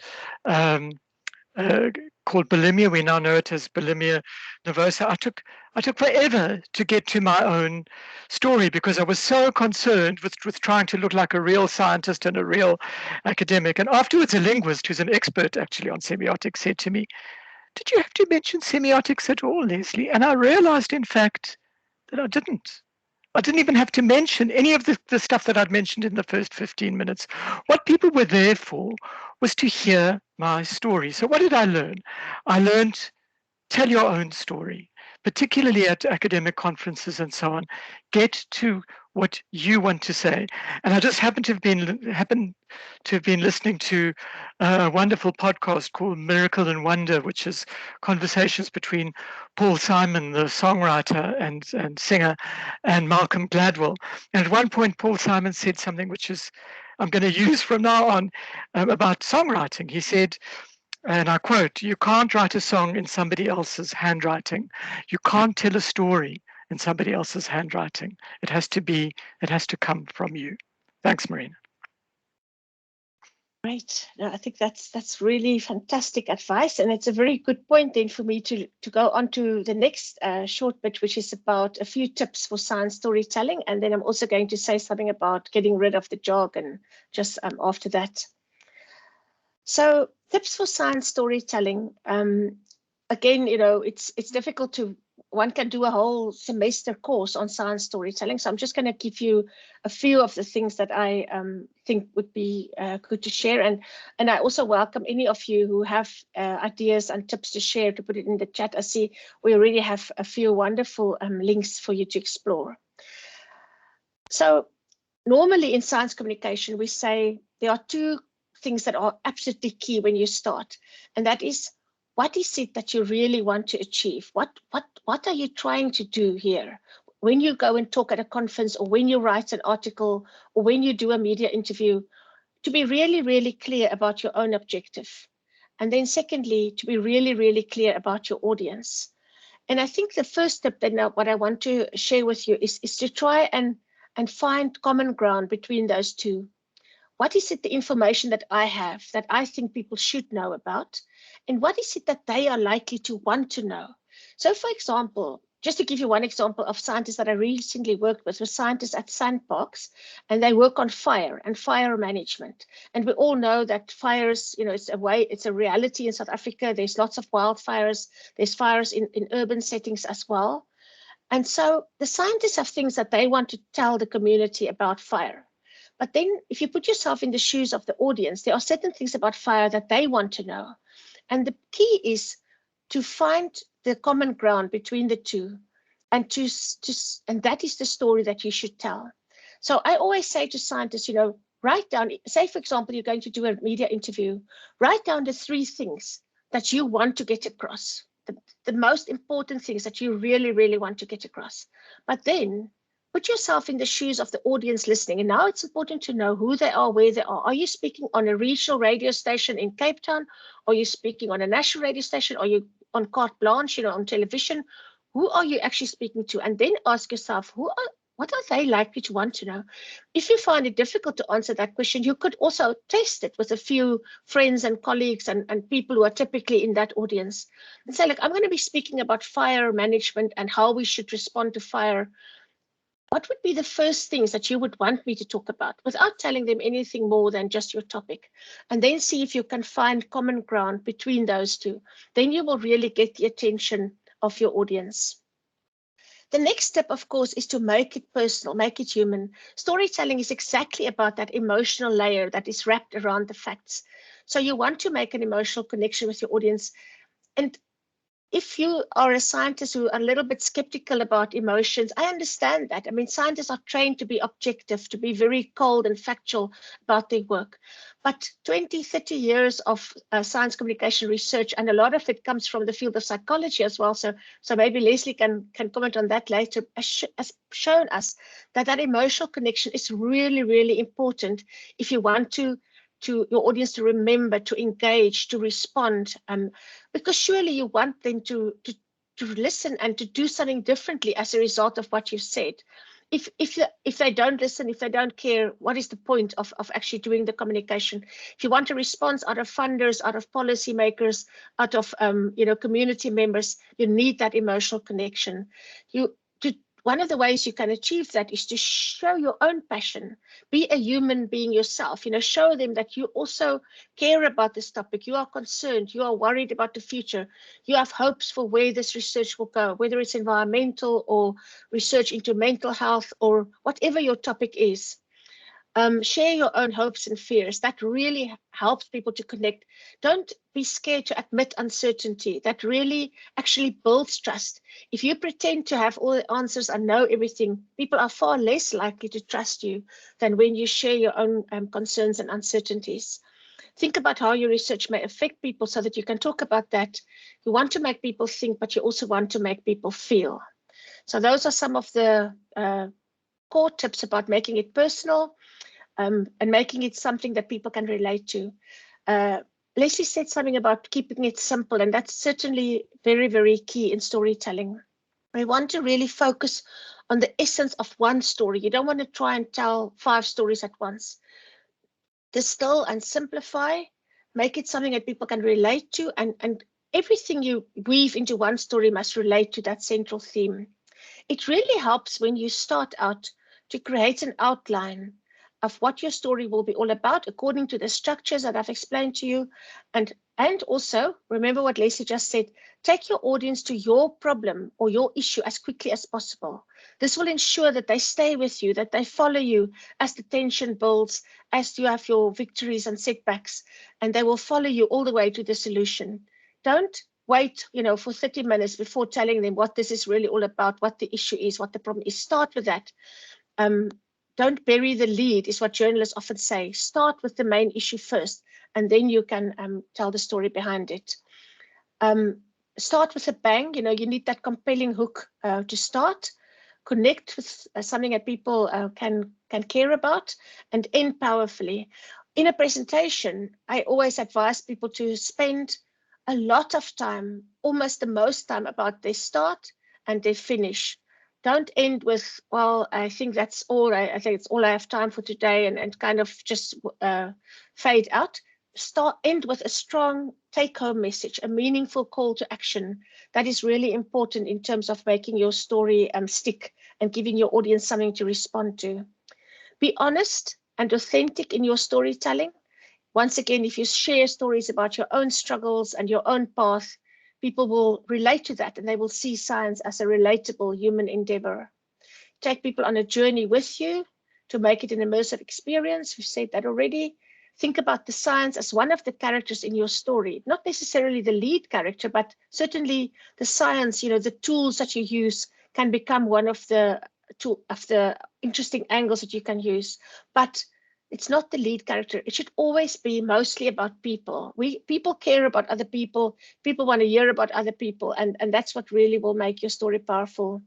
called bulimia. We now know it as bulimia nervosa. I took forever to get to my own story because I was so concerned with trying to look like a real scientist and a real academic. And afterwards, a linguist who's an expert actually on semiotics said to me, "Did you have to mention semiotics at all, Leslie?" And I realized, in fact, that I didn't. I didn't even have to mention any of the stuff that I'd mentioned in the first 15 minutes. What people were there for was to hear my story. So what did I learn? I learned, tell your own story, particularly at academic conferences and so on. Get to what you want to say. And I just happened to have been listening to a wonderful podcast called Miracle and Wonder, which is conversations between Paul Simon, the songwriter and singer, and Malcolm Gladwell. And at one point, Paul Simon said something which I'm going to use from now on about songwriting. He said, and I quote, "You can't write a song in somebody else's handwriting. You can't tell a story in somebody else's handwriting. It has to come from you." Thanks, Marina. Great. No, I think that's really fantastic advice, and it's a very good point then for me to go on to the next short bit, which is about a few tips for science storytelling, and then I'm also going to say something about getting rid of the jargon just after that. So tips for science storytelling. Again, it's difficult to. One can do a whole semester course on science storytelling. So I'm just going to give you a few of the things that I think would be good to share. And I also welcome any of you who have ideas and tips to share to put it in the chat. I see we already have a few wonderful links for you to explore. So normally in science communication, we say there are two things that are absolutely key when you start. And that is, what is it that you really want to achieve? What are you trying to do here? When you go and talk at a conference, or when you write an article, or when you do a media interview, to be really, really clear about your own objective. And then secondly, to be really, really clear about your audience. And I think the first step then, what I want to share with you is to try and find common ground between those two. What is it, the information that I have that I think people should know about? And what is it that they are likely to want to know? So, for example, just to give you one example of scientists that I recently worked with scientists at sandparks, and they work on fire and fire management. And we all know that fires, it's a reality in South Africa. There's lots of wildfires. There's fires in urban settings as well. And so the scientists have things that they want to tell the community about fire. But then if you put yourself in the shoes of the audience, there are certain things about fire that they want to know. And the key is to find the common ground between the two, and and that is the story that you should tell. So I always say to scientists, write down, say, for example, you're going to do a media interview, write down the 3 things that you want to get across, the most important things that you really, really want to get across. But then put yourself in the shoes of the audience listening. And now it's important to know who they are, where they are. Are you speaking on a regional radio station in Cape Town? Are you speaking on a national radio station? Are you on carte blanche, on television? Who are you actually speaking to? And then ask yourself, What are they likely to want to know? If you find it difficult to answer that question, you could also test it with a few friends and colleagues and people who are typically in that audience and say, look, I'm going to be speaking about fire management and how we should respond to fire. What would be the first things that you would want me to talk about without telling them anything more than just your topic? And then see if you can find common ground between those two. Then you will really get the attention of your audience. The next step, of course, is to make it personal, make it human. Storytelling is exactly about that emotional layer that is wrapped around the facts. So you want to make an emotional connection with your audience. And if you are a scientist who are a little bit skeptical about emotions, I understand that. I mean, scientists are trained to be objective, to be very cold and factual about their work. But 20, 30 years of science communication research, and a lot of it comes from the field of psychology as well. So maybe Leslie can comment on that later, has shown us that that emotional connection is really, really important if you want to your audience to remember, to engage, to respond, because surely you want them to listen and to do something differently as a result of what you've said. If they don't listen, if they don't care, what is the point of actually doing the communication? If you want a response out of funders, out of policymakers, out of community members, you need that emotional connection. One of the ways you can achieve that is to show your own passion. Be a human being yourself. Show them that you also care about this topic. You are concerned. You are worried about the future. You have hopes for where this research will go, whether it's environmental or research into mental health or whatever your topic is. Share your own hopes and fears. That really helps people to connect. Don't be scared to admit uncertainty. That really actually builds trust. If you pretend to have all the answers and know everything, people are far less likely to trust you than when you share your own concerns and uncertainties. Think about how your research may affect people so that you can talk about that. You want to make people think, but you also want to make people feel. So those are some of the core tips about making it personal. And making it something that people can relate to. Leslie said something about keeping it simple, and that's certainly very, very key in storytelling. We want to really focus on the essence of one story. You don't want to try and tell 5 stories at once. Distill and simplify, make it something that people can relate to, and everything you weave into one story must relate to that central theme. It really helps when you start out to create an outline of what your story will be all about according to the structures that I've explained to you. And also, remember what Leslie just said, take your audience to your problem or your issue as quickly as possible. This will ensure that they stay with you, that they follow you as the tension builds, as you have your victories and setbacks, and they will follow you all the way to the solution. Don't wait, for 30 minutes before telling them what this is really all about, what the issue is, what the problem is. Start with that. Don't bury the lead, is what journalists often say. Start with the main issue first, and then you can tell the story behind it. Start with a bang. You need that compelling hook to start. Connect with something that people can care about, and end powerfully. In a presentation, I always advise people to spend a lot of time, almost the most time, about their start and their finish. Don't end with, well, I think that's all. I think it's all I have time for today, and kind of just fade out. End with a strong take-home message, a meaningful call to action. That is really important in terms of making your story stick and giving your audience something to respond to. Be honest and authentic in your storytelling. Once again, if you share stories about your own struggles and your own path, people will relate to that, and they will see science as a relatable human endeavor. Take people on a journey with you to make it an immersive experience. We've said that already. Think about the science as one of the characters in your story, not necessarily the lead character, but certainly the science, the tools that you use can become one of the interesting angles that you can use. But it's not the lead character. It should always be mostly about people. People care about other people. People want to hear about other people. And that's what really will make your story powerful.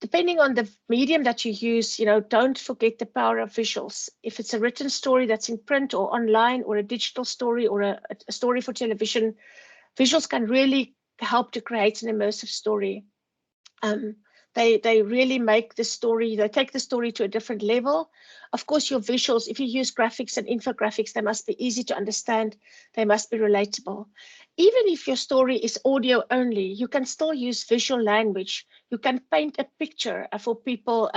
Depending on the medium that you use, don't forget the power of visuals. If it's a written story that's in print or online, or a digital story, or a story for television, visuals can really help to create an immersive story. They really make the story, they take the story to a different level. Of course, your visuals, if you use graphics and infographics, they must be easy to understand. They must be relatable. Even if your story is audio only, you can still use visual language. You can paint a picture for people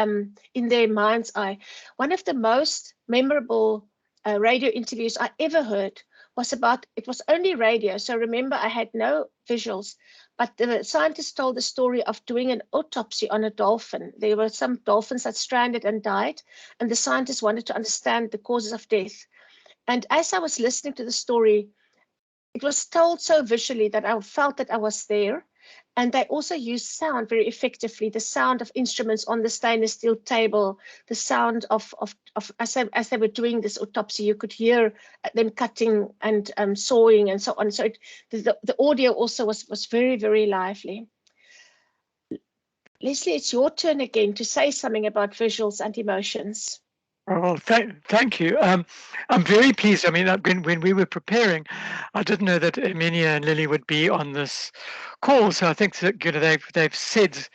in their mind's eye. One of the most memorable radio interviews I ever heard was about, it was only radio. So remember, I had no visuals, but the scientists told the story of doing an autopsy on a dolphin. There were some dolphins that stranded and died, and the scientists wanted to understand the causes of death. And as I was listening to the story, it was told so visually that I felt that I was there. And they also used sound very effectively, the sound of instruments on the stainless steel table, the sound of as they were doing this autopsy, you could hear them cutting and sawing and so on. So the audio also was very, very lively. Leslie, it's your turn again to say something about visuals and emotions. Oh, thank you. I'm very pleased. I mean, when we were preparing, I didn't know that Emilia and Lily would be on this call. So I think that they've said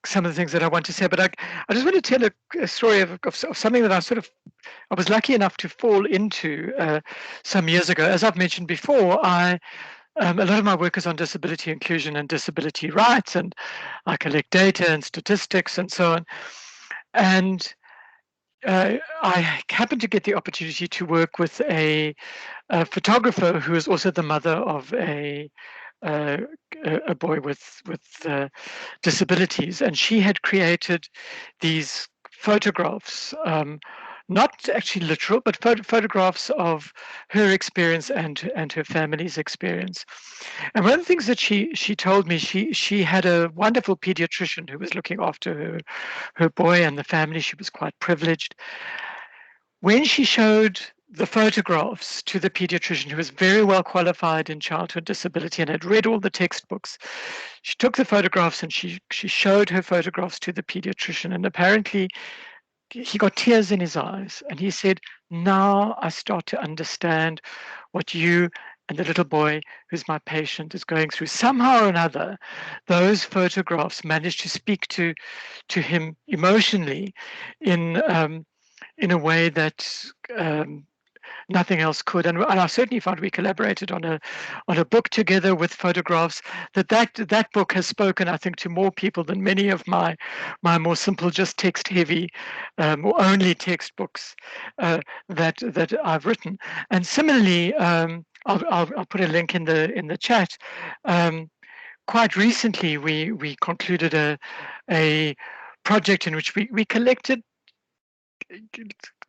some of the things that I want to say. But I just want to tell a story of something that I was lucky enough to fall into some years ago. As I've mentioned before, a lot of my work is on disability inclusion and disability rights, and I collect data and statistics and so on. And I happened to get the opportunity to work with a photographer who is also the mother of a boy with disabilities, and she had created these photographs, not actually literal, but photographs of her experience and her family's experience. And one of the things that she told me, she had a wonderful pediatrician who was looking after her boy and the family. She was quite privileged. When she showed the photographs to the pediatrician, who was very well qualified in childhood disability and had read all the textbooks, she took the photographs and she showed her photographs to the pediatrician, and apparently he got tears in his eyes, and he said, now I start to understand what you and the little boy who's my patient is going through. Somehow or another, those photographs managed to speak to him emotionally in a way that nothing else could. And I certainly found we collaborated on a book together with photographs. That book has spoken, I think, to more people than many of my more simple, just text heavy or only textbooks that I've written. And similarly, I'll put a link in the chat. Quite recently, we concluded a project in which we collected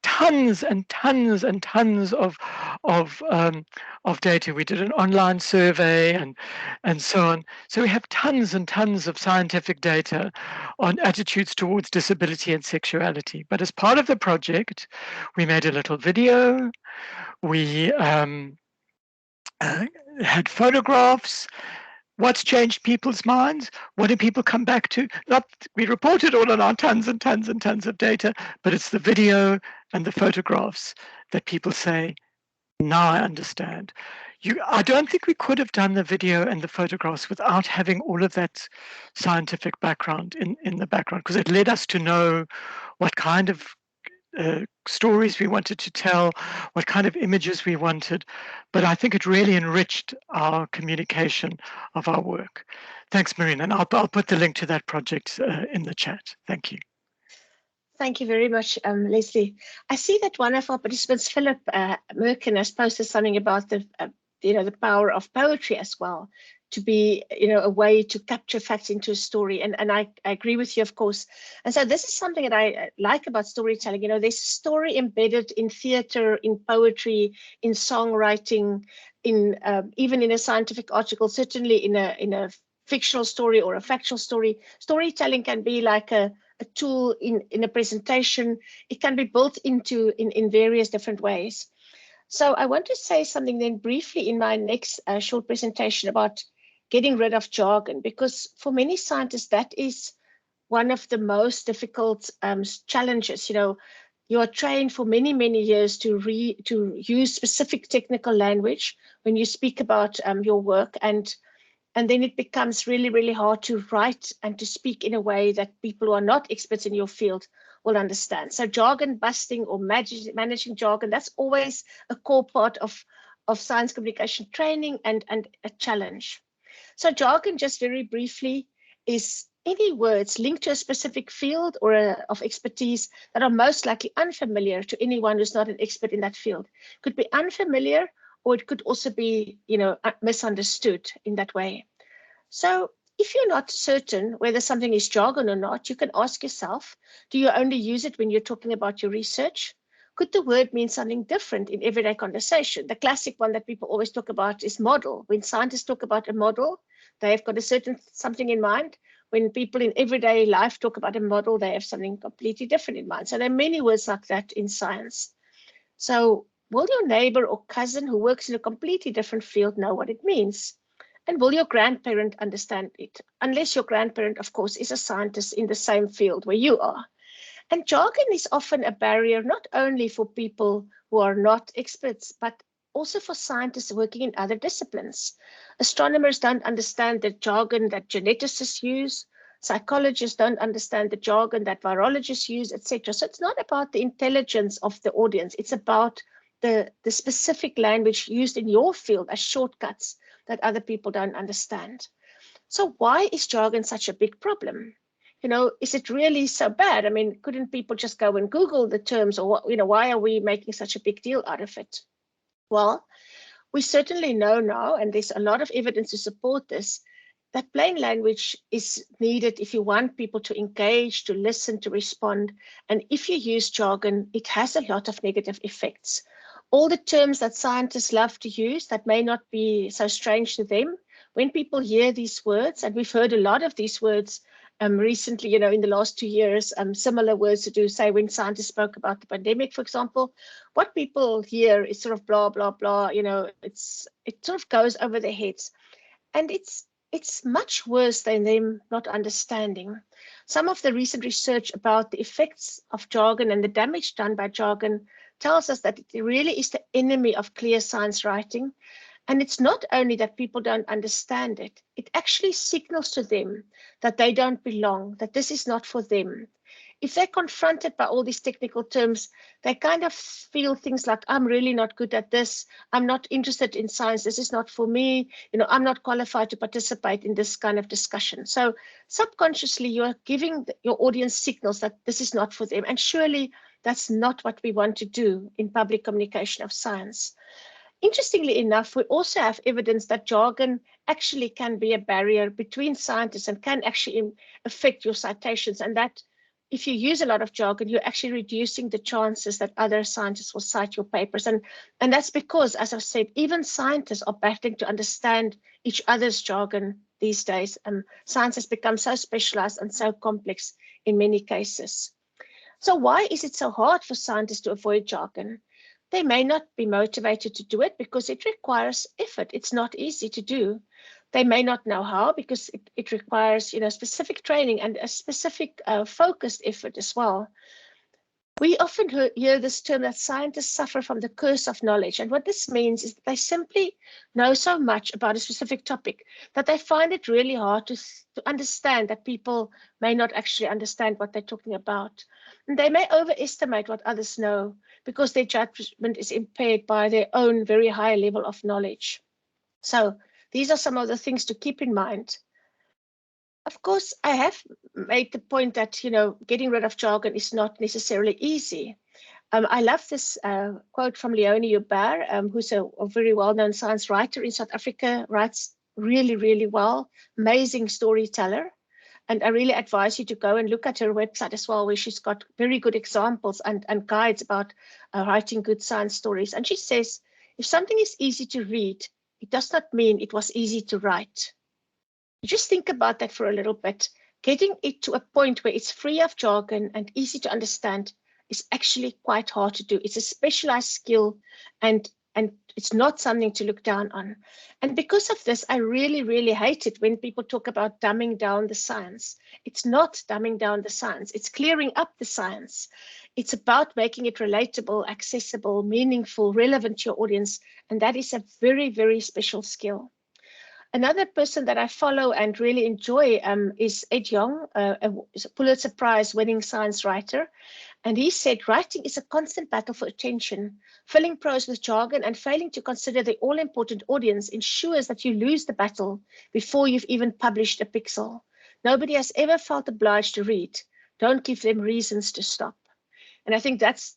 tons and tons and tons of data. We did an online survey and so on. So we have tons and tons of scientific data on attitudes towards disability and sexuality. But as part of the project, we made a little video. We had photographs. What's changed people's minds? What do people come back to? We reported all on our tons and tons and tons of data, but it's the video and the photographs that people say, now I understand. I don't think we could have done the video and the photographs without having all of that scientific background in the background, because it led us to know what kind of stories we wanted to tell, what kind of images we wanted, but I think it really enriched our communication of our work. Thanks, Marina, and I'll put the link to that project in the chat. Thank you. Thank you very much, Leslie. I see that one of our participants, Philip Merkin, has posted something about the power of poetry as well, to be a way to capture facts into a story, and I agree with you, of course. And so this is something that I like about storytelling. There's a story embedded in theater, in poetry, in songwriting, in even in a scientific article, certainly in a fictional story or a factual story. Storytelling can be like a tool in a presentation. It can be built into in various different ways. So I want to say something then briefly in my next short presentation about getting rid of jargon, because for many scientists, that is one of the most difficult challenges. You are trained for many, many years to use specific technical language when you speak about your work. And And then it becomes really, really hard to write and to speak in a way that people who are not experts in your field will understand. So jargon busting or managing jargon, that's always a core part of science communication training and a challenge. So jargon, just very briefly, is any words linked to a specific field or of expertise that are most likely unfamiliar to anyone who's not an expert in that field. Could be unfamiliar, or it could also be, misunderstood in that way. So if you're not certain whether something is jargon or not, you can ask yourself, do you only use it when you're talking about your research? Could the word mean something different in everyday conversation? The classic one that people always talk about is model. When scientists talk about a model, they've got a certain something in mind. When people in everyday life talk about a model, they have something completely different in mind. So there are many words like that in science. So will your neighbor or cousin who works in a completely different field know what it means? And will your grandparent understand it? Unless your grandparent, of course, is a scientist in the same field where you are. And jargon is often a barrier, not only for people who are not experts, but also for scientists working in other disciplines. Astronomers don't understand the jargon that geneticists use. Psychologists don't understand the jargon that virologists use, etc. So it's not about the intelligence of the audience. It's about the specific language used in your field as shortcuts that other people don't understand. So why is jargon such a big problem? Is it really so bad? I mean, couldn't people just go and Google the terms, or why are we making such a big deal out of it? Well, we certainly know now, and there's a lot of evidence to support this, that plain language is needed if you want people to engage, to listen, to respond. And if you use jargon, it has a lot of negative effects. All the terms that scientists love to use that may not be so strange to them, when people hear these words, and we've heard a lot of these words recently, in the last 2 years, similar words to do, say, when scientists spoke about the pandemic, for example, what people hear is sort of blah, blah, blah, it sort of goes over their heads. And it's much worse than them not understanding. Some of the recent research about the effects of jargon and the damage done by jargon tells us that it really is the enemy of clear science writing. And it's not only that people don't understand it, it actually signals to them that they don't belong, that this is not for them. If they're confronted by all these technical terms, they kind of feel things like, I'm really not good at this. I'm not interested in science. This is not for me. I'm not qualified to participate in this kind of discussion. So subconsciously, you're giving your audience signals that this is not for them. And surely that's not what we want to do in public communication of science. Interestingly enough, we also have evidence that jargon actually can be a barrier between scientists and can actually affect your citations, and that if you use a lot of jargon, you're actually reducing the chances that other scientists will cite your papers. And that's because, as I've said, even scientists are battling to understand each other's jargon these days. Science has become so specialized and so complex in many cases. So why is it so hard for scientists to avoid jargon? They may not be motivated to do it because it requires effort. It's not easy to do. They may not know how because it requires, specific training and a specific focused effort as well. We often hear this term that scientists suffer from the curse of knowledge. And what this means is that they simply know so much about a specific topic that they find it really hard to understand that people may not actually understand what they're talking about. And they may overestimate what others know because their judgment is impaired by their own very high level of knowledge. So these are some of the things to keep in mind. Of course, I have made the point that, getting rid of jargon is not necessarily easy. I love this quote from Leonie Joubert, who's a very well-known science writer in South Africa, writes really, really well, amazing storyteller. And I really advise you to go and look at her website as well, where she's got very good examples and guides about writing good science stories. And she says, if something is easy to read, it does not mean it was easy to write. Just think about that for a little bit. Getting it to a point where it's free of jargon and easy to understand is actually quite hard to do. It's a specialized skill and it's not something to look down on. And because of this, I really, really hate it when people talk about dumbing down the science. It's not dumbing down the science. It's clearing up the science. It's about making it relatable, accessible, meaningful, relevant to your audience. And that is a very, very special skill. Another person that I follow and really enjoy is Ed Yong, a Pulitzer Prize winning science writer. And he said, writing is a constant battle for attention. Filling prose with jargon and failing to consider the all-important audience ensures that you lose the battle before you've even published a pixel. Nobody has ever felt obliged to read. Don't give them reasons to stop. And I think that's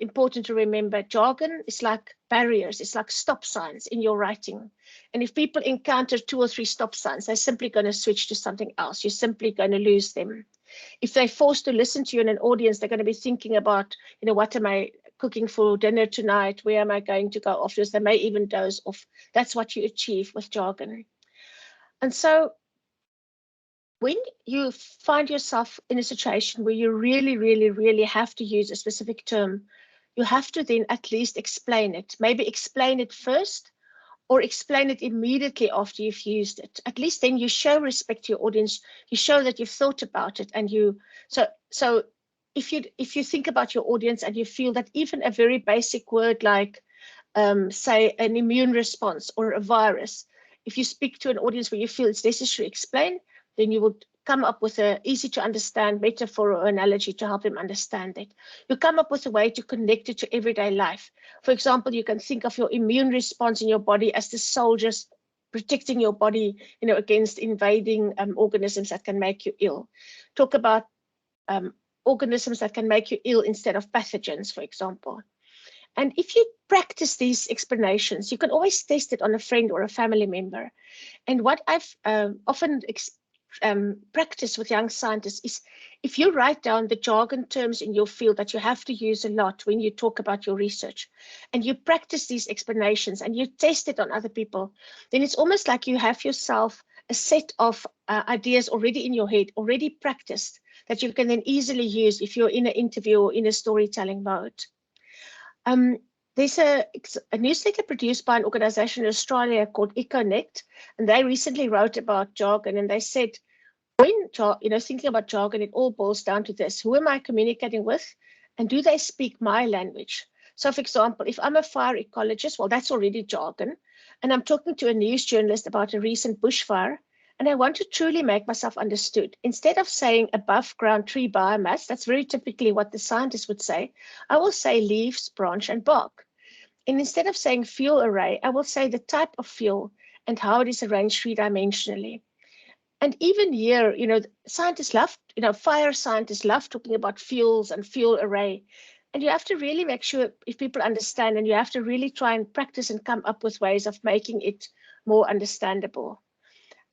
important to remember. Jargon is like barriers, it's like stop signs in your writing. And if people encounter 2 or 3 stop signs, they're simply going to switch to something else. You're simply going to lose them. If they're forced to listen to you in an audience, they're going to be thinking about, you know, what am I cooking for dinner tonight? Where am I going to go afterwards? They may even doze off. That's what you achieve with jargon. And so when you find yourself in a situation where you really have to use a specific term, you have to then at least explain it. Maybe explain it first or explain it immediately after you've used it. At least then you show respect to your audience. You show that you've thought about it, and so if you think about your audience and you feel that even a very basic word like say an immune response or a virus, if you speak to an audience where you feel it's necessary to explain, then you would come up with an easy to understand metaphor or analogy to help them understand it. You come up with a way to connect it to everyday life. For example, you can think of your immune response in your body as the soldiers protecting your body, you know, against invading organisms that can make you ill. Talk about organisms that can make you ill instead of pathogens, for example. And if you practice these explanations, you can always test it on a friend or a family member. And what I've often practice with young scientists is, if you write down the jargon terms in your field that you have to use a lot when you talk about your research, and you practice these explanations and you test it on other people, then it's almost like you have yourself a set of ideas already in your head, already practiced, that you can then easily use if you're in an interview or in a storytelling mode. There's a newsletter produced by an organization in Australia called EcoNet, and they recently wrote about jargon, and they said, when thinking about jargon, it all boils down to this: who am I communicating with, and do they speak my language? So, for example, if I'm a fire ecologist, well, that's already jargon, and I'm talking to a news journalist about a recent bushfire, and I want to truly make myself understood. Instead of saying above ground tree biomass, that's very typically what the scientists would say, I will say leaves, branch, and bark. And instead of saying fuel array, I will say the type of fuel and how it is arranged three-dimensionally. And even here, scientists love, fire scientists love talking about fuels and fuel array. And you have to really make sure if people understand, and you have to really try and practice and come up with ways of making it more understandable.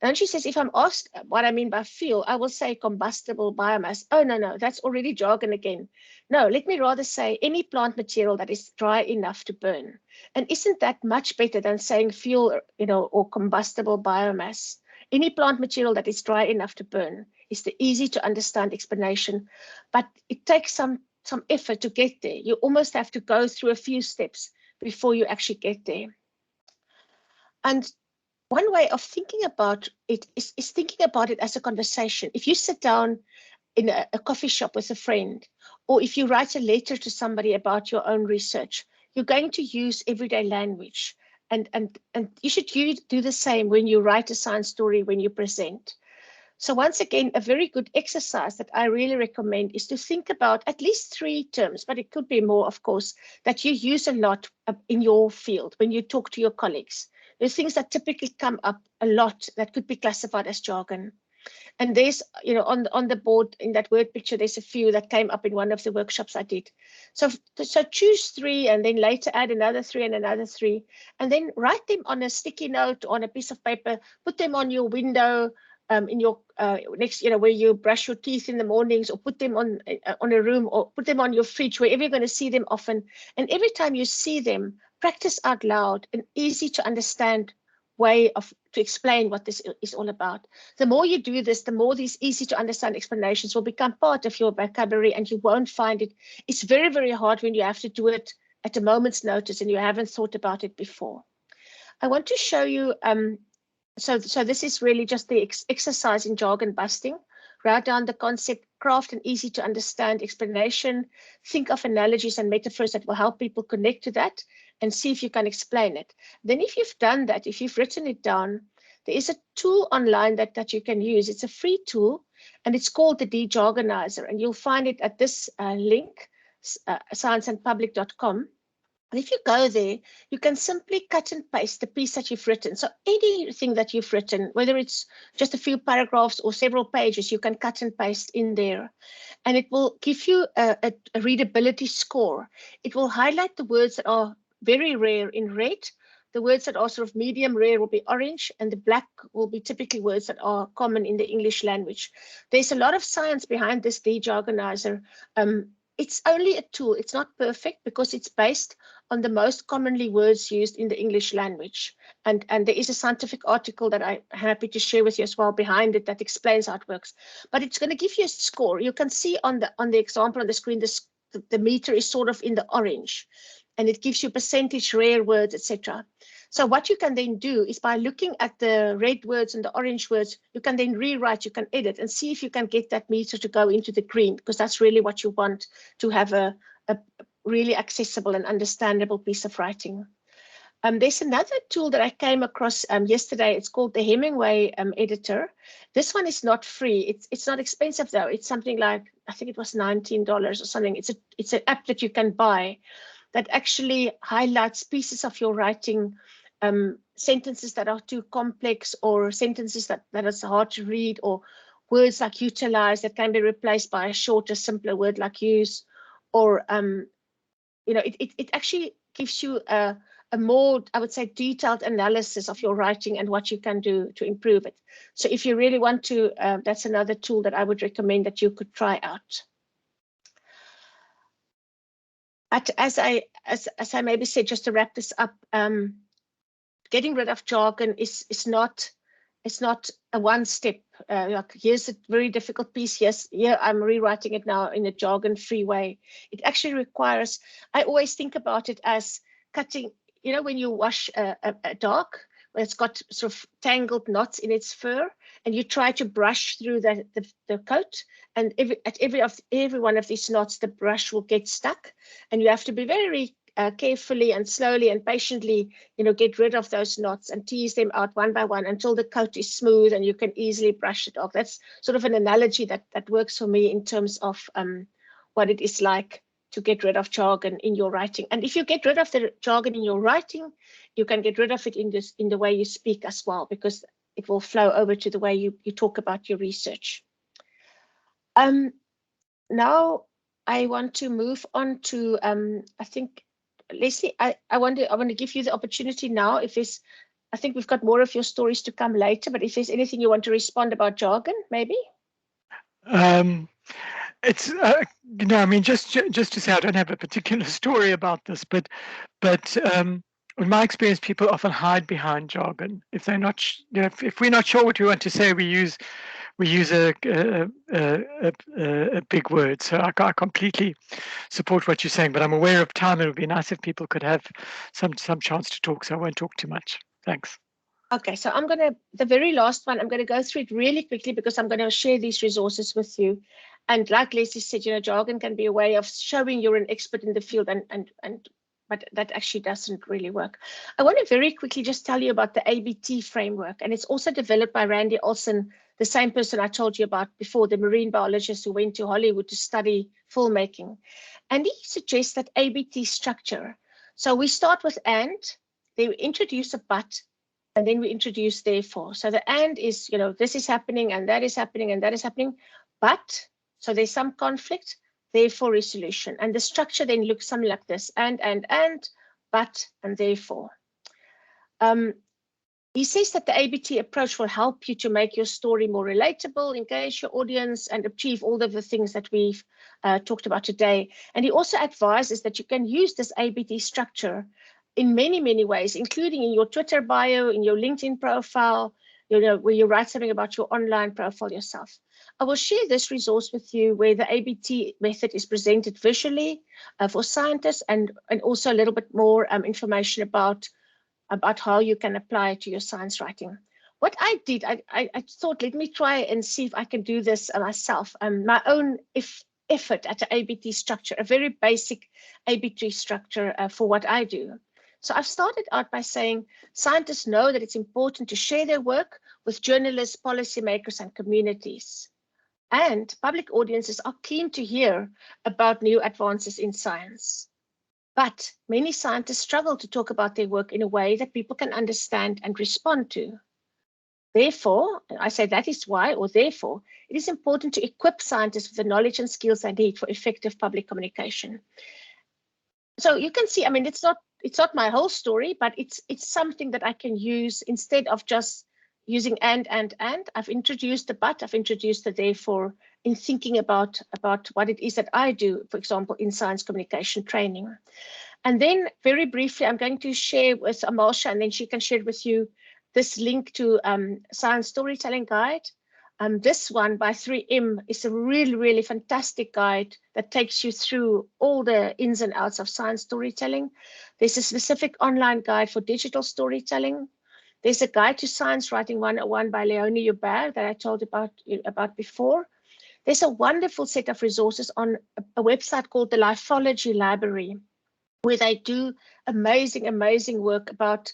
And she says, if I'm asked what I mean by fuel, I will say combustible biomass. Oh, no, that's already jargon again. No, let me rather say any plant material that is dry enough to burn. And isn't that much better than saying fuel, or combustible biomass? Any plant material that is dry enough to burn is the easy to understand explanation, but it takes some effort to get there. You almost have to go through a few steps before you actually get there. And one way of thinking about it is thinking about it as a conversation. If you sit down in a coffee shop with a friend, or if you write a letter to somebody about your own research, you're going to use everyday language. And you should do the same when you write a science story, when you present. So once again, a very good exercise that I really recommend is to think about at least 3 terms, but it could be more, of course, that you use a lot in your field when you talk to your colleagues. There's things that typically come up a lot that could be classified as jargon. And there's, on the board in that word picture, there's a few that came up in one of the workshops I did. So choose 3 and then later add another 3 and another 3, and then write them on a sticky note, on a piece of paper, put them on your window, in your next, where you brush your teeth in the mornings, or put them on a room, or put them on your fridge, wherever you're going to see them often. And every time you see them, practice out loud an easy to understand way to explain what this is all about. The more you do this, the more these easy to understand explanations will become part of your vocabulary, and you won't find it. It's very, very hard when you have to do it at a moment's notice and you haven't thought about it before. I want to show you, so this is really just the exercise in jargon busting. Write down the concept, craft an easy to understand explanation, think of analogies and metaphors that will help people connect to that, and see if you can explain it. Then if you've done that, if you've written it down, there is a tool online that you can use. It's a free tool, and it's called the Dejargonizer, and you'll find it at this link, scienceandpublic.com. And if you go there, you can simply cut and paste the piece that you've written. So anything that you've written, whether it's just a few paragraphs or several pages, you can cut and paste in there. And it will give you a readability score. It will highlight the words that are very rare in red. The words that are sort of medium rare will be orange, and the black will be typically words that are common in the English language. There's a lot of science behind this Dejargonizer. It's only a tool. It's not perfect because it's based on the most commonly words used in the English language. And there is a scientific article that I'm happy to share with you as well behind it that explains how it works. But it's going to give you a score. You can see on the example on the screen, the meter is sort of in the orange, and it gives you percentage rare words, etc. So what you can then do is, by looking at the red words and the orange words, you can then rewrite, you can edit and see if you can get that meter to go into the green, because that's really what you want, to have a really accessible and understandable piece of writing. There's another tool that I came across yesterday. It's called the Hemingway editor. This one is not free. It's not expensive though. It's something like, I think it was $19 or something. It's an app that you can buy that actually highlights pieces of your writing, sentences that are too complex, or sentences that is hard to read, or words like utilize that can be replaced by a shorter, simpler word like use, or it actually gives you a more, I would say, detailed analysis of your writing and what you can do to improve it. So if you really want to, that's another tool that I would recommend that you could try out. As I maybe said, just to wrap this up, getting rid of jargon is not a one step. Like, here's a very difficult piece. Yes, yeah, I'm rewriting it now in a jargon-free way. It actually requires, I always think about it as cutting, when you wash a dog, where it's got sort of tangled knots in its fur, and you try to brush through the coat, and every one of these knots, the brush will get stuck, and you have to be very carefully and slowly and patiently, get rid of those knots and tease them out one by one until the coat is smooth and you can easily brush it off. That's sort of an analogy that works for me in terms of what it is like to get rid of jargon in your writing. And if you get rid of the jargon in your writing, you can get rid of it in the way you speak as well, because it will flow over to the way you talk about your research. Now I want to move on to, I think, Leslie, I want to give you the opportunity now. If there's, I think we've got more of your stories to come later, but if there's anything you want to respond about jargon, maybe. It's I mean, just to say, I don't have a particular story about this, but in my experience, people often hide behind jargon if they're not, if we're not sure what we want to say, we use a big word. So I completely support what you're saying, but I'm aware of time. It would be nice if people could have some chance to talk, so I won't talk too much. Thanks. Okay, so the very last one, I'm going to go through it really quickly because I'm going to share these resources with you. And like Leslie said, jargon can be a way of showing you're an expert in the field, but that actually doesn't really work. I want to very quickly just tell you about the ABT framework, and it's also developed by Randy Olson, the same person I told you about before, the marine biologist who went to Hollywood to study filmmaking. And he suggests that ABT structure. So we start with and, then we introduce a but, and then we introduce therefore. So the and is, this is happening and that is happening and that is happening, but, so there's some conflict, therefore resolution. And the structure then looks something like this, and, but, and therefore. He says that the ABT approach will help you to make your story more relatable, engage your audience, and achieve all of the things that we've talked about today. And he also advises that you can use this ABT structure in many, many ways, including in your Twitter bio, in your LinkedIn profile, where you write something about your online profile yourself. I will share this resource with you where the ABT method is presented visually for scientists, and also a little bit more information about how you can apply it to your science writing. What I did, I thought, let me try and see if I can do this myself. My own effort at the ABT structure, a very basic ABT structure for what I do. So I've started out by saying scientists know that it's important to share their work with journalists, policymakers, and communities. And public audiences are keen to hear about new advances in science. But many scientists struggle to talk about their work in a way that people can understand and respond to. Therefore, I say that is why, or therefore, it is important to equip scientists with the knowledge and skills they need for effective public communication. So you can see, I mean, it's not my whole story, but it's something that I can use instead of just using and. I've introduced the but, I've introduced the therefore in thinking about what it is that I do, for example, in science communication training. And then very briefly, I'm going to share with Amalsha, and then she can share with you this link to Science Storytelling Guide. This one by 3M is a really, really fantastic guide that takes you through all the ins and outs of science storytelling. There's a specific online guide for digital storytelling. There's a guide to Science Writing 101 by Leonie Hubert that I told about before. There's a wonderful set of resources on a website called the Lifology Library, where they do amazing, amazing work about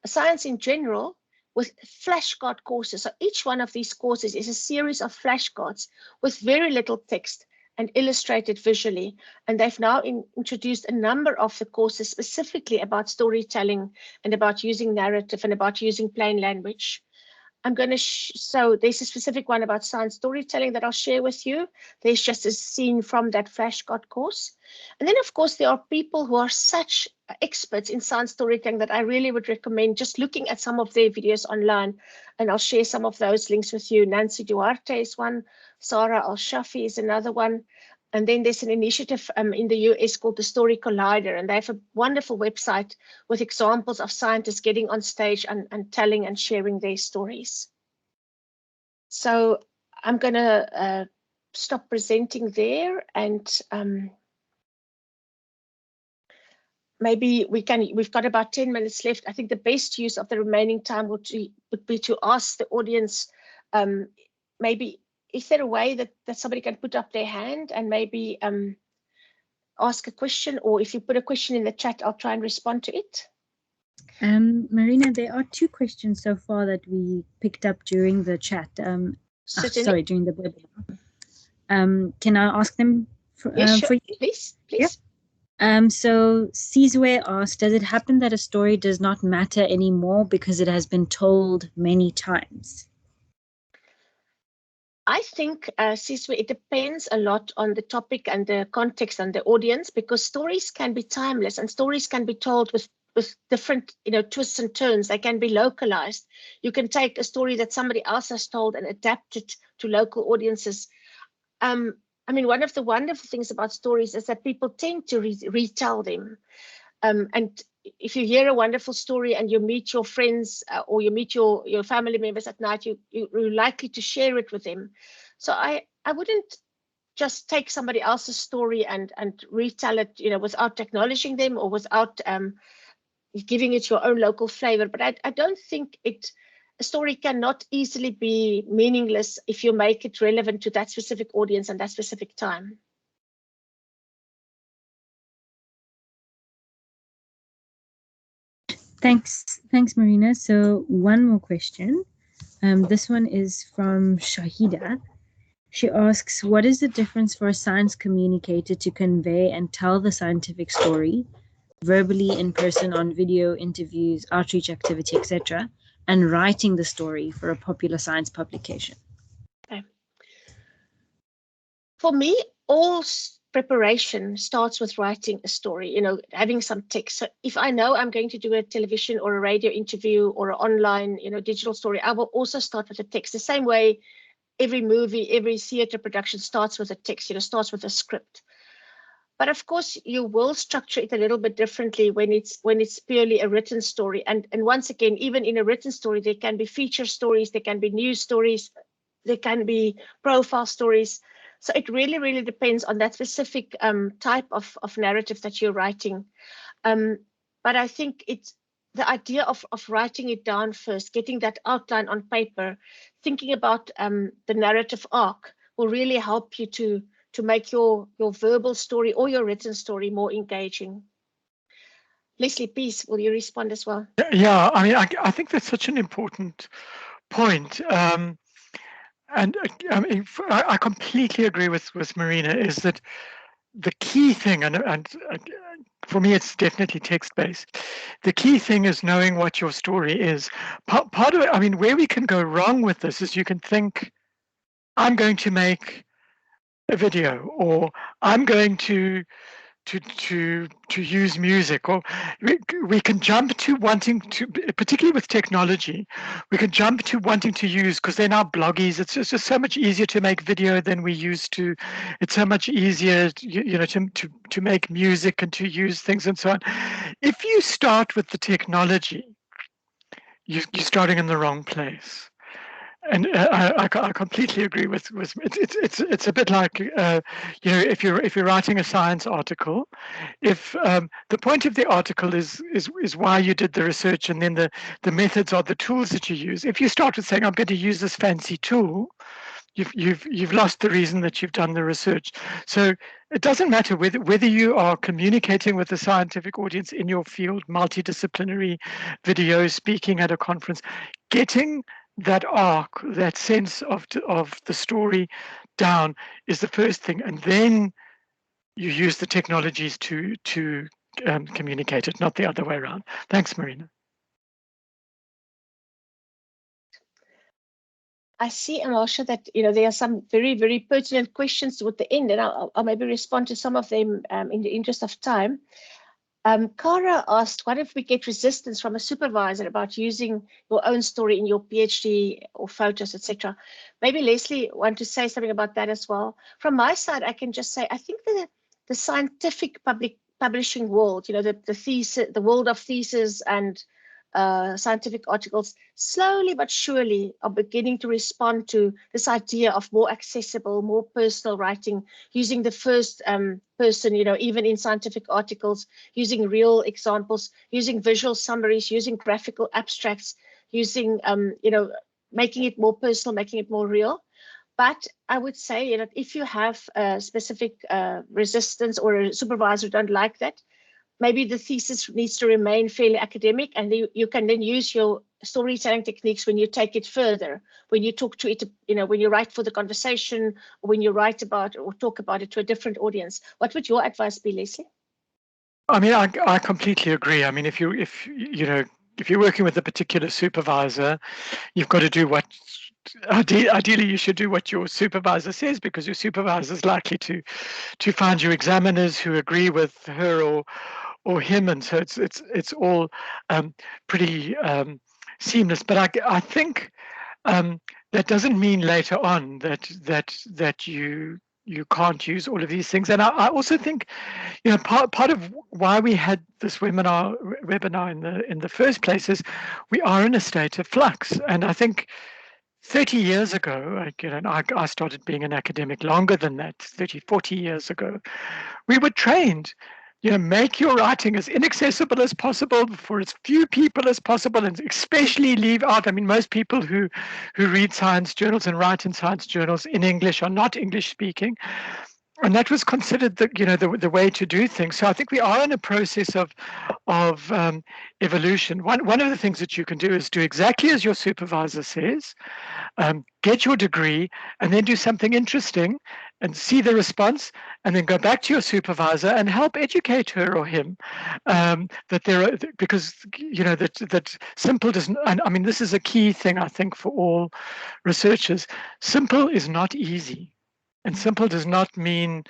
science in general with flashcard courses. So each one of these courses is a series of flashcards with very little text and illustrated visually. And they've now introduced a number of the courses specifically about storytelling and about using narrative and about using plain language. I'm going to, so there's a specific one about science storytelling that I'll share with you. There's just a scene from that flashcard course. And then, of course, there are people who are such experts in science storytelling that I really would recommend just looking at some of their videos online. And I'll share some of those links with you. Nancy Duarte is one. Sarah Al-Shafi is another one. And then there's an initiative in the US called the Story Collider, and they have a wonderful website with examples of scientists getting on stage and telling and sharing their stories. So I'm going to stop presenting there, and maybe we've got about 10 minutes left. I think the best use of the remaining time would be to ask the audience, maybe, is there a way that somebody can put up their hand and maybe ask a question? Or if you put a question in the chat, I'll try and respond to it. Marina, there are 2 questions so far that we picked up during the chat. Sorry, during the webinar. Can I ask them for you? Please. Yeah. So Cizwe asked, does it happen that a story does not matter anymore because it has been told many times? I think, Cizwe, it depends a lot on the topic and the context and the audience, because stories can be timeless and stories can be told with different, twists and turns. They can be localized. You can take a story that somebody else has told and adapt it to local audiences. I mean, one of the wonderful things about stories is that people tend to retell them. And if you hear a wonderful story and you meet your friends or you meet your family members at night, you're likely to share it with them. So I wouldn't just take somebody else's story and retell it, without acknowledging them or without giving it your own local flavor. But I don't think a story cannot easily be meaningless if you make it relevant to that specific audience and that specific time. Thanks, Marina. So one more question. This one is from Shahida. She asks, what is the difference for a science communicator to convey and tell the scientific story, verbally, in person, on video, interviews, outreach activity, etc., and writing the story for a popular science publication? Okay. For me, all preparation starts with writing a story, having some text. So if I know I'm going to do a television or a radio interview or an online, digital story, I will also start with a text. The same way every movie, every theater production starts with a text, starts with a script. But of course, you will structure it a little bit differently when it's purely a written story. And once again, even in a written story, there can be feature stories, there can be news stories, there can be profile stories. So it really, really depends on that specific type of narrative that you're writing. But I think it's the idea of writing it down first, getting that outline on paper, thinking about the narrative arc will really help you to make your verbal story or your written story more engaging. Leslie, please, will you respond as well? Yeah, I mean, I think that's such an important point. And I mean, I completely agree with Marina, is that the key thing, and for me, it's definitely text-based. The key thing is knowing what your story is. Part of it, I mean, where we can go wrong with this is you can think, I'm going to make a video, or I'm going to use music, or we can jump to wanting to, particularly with technology, we can jump to wanting to use, because they're now bloggies, it's just so much easier to make video than we used to. It's so much easier to make music and to use things and so on. If you start with the technology, you're starting in the wrong place. And I completely agree with it's a bit like if you're writing a science article, if the point of the article is why you did the research, and then the methods are the tools that you use. If you start with saying, I'm going to use this fancy tool, you've lost the reason that you've done the research. So it doesn't matter whether you are communicating with a scientific audience in your field, multidisciplinary video, speaking at a conference, getting that arc, that sense of the story down is the first thing, and then you use the technologies to communicate it, not the other way around. Thanks, Marina. I see, Amasha, that there are some very, very pertinent questions toward the end, and I'll maybe respond to some of them in the interest of time. Cara asked, what if we get resistance from a supervisor about using your own story in your PhD or photos, etc.? Maybe Leslie want to say something about that as well. From my side, I can just say, I think the scientific publishing world, the world of thesis and scientific articles, slowly but surely are beginning to respond to this idea of more accessible, more personal writing, using the first person, even in scientific articles, using real examples, using visual summaries, using graphical abstracts, using, making it more personal, making it more real. But I would say that if you have a specific resistance or a supervisor who don't like that, maybe the thesis needs to remain fairly academic, and you can then use your storytelling techniques when you take it further, when you talk to it, when you write for the conversation, or when you write about or talk about it to a different audience. What would your advice be, Leslie? I mean, I completely agree. I mean, if you're working with a particular supervisor, you've got to do what. Ideally, you should do what your supervisor says, because your supervisor is likely to find you examiners who agree with her or him, and so it's all pretty seamless. But I think that doesn't mean later on that you can't use all of these things. And I also think, part of why we had this webinar in the first place is we are in a state of flux, and I think 30 years ago, I started being an academic longer than that, 30, 40 years ago, we were trained, make your writing as inaccessible as possible for as few people as possible, and especially leave out, I mean, most people who read science journals and write in science journals in English are not English speaking. And that was considered the way to do things. So I think we are in a process of evolution. One of the things that you can do is do exactly as your supervisor says, get your degree, and then do something interesting and see the response, and then go back to your supervisor and help educate her or him that because that simple doesn't. And I mean, this is a key thing, I think, for all researchers. Simple is not easy. And simple does not mean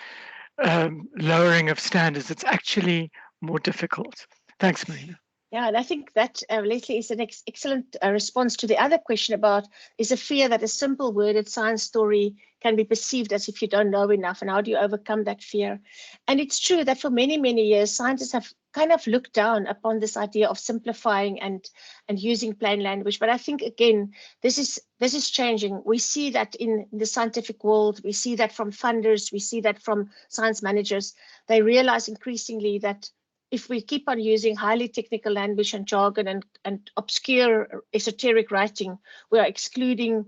lowering of standards. It's actually more difficult. Thanks, Marina. Yeah, and I think that, Leslie, is an excellent response to the other question about, is a fear that a simple worded science story can be perceived as if you don't know enough, and how do you overcome that fear? And it's true that for many, many years, scientists have kind of looked down upon this idea of simplifying and using plain language. But I think, again, this is changing. We see that in the scientific world, we see that from funders, we see that from science managers. They realize increasingly that if we keep on using highly technical language and jargon and obscure esoteric writing, we are excluding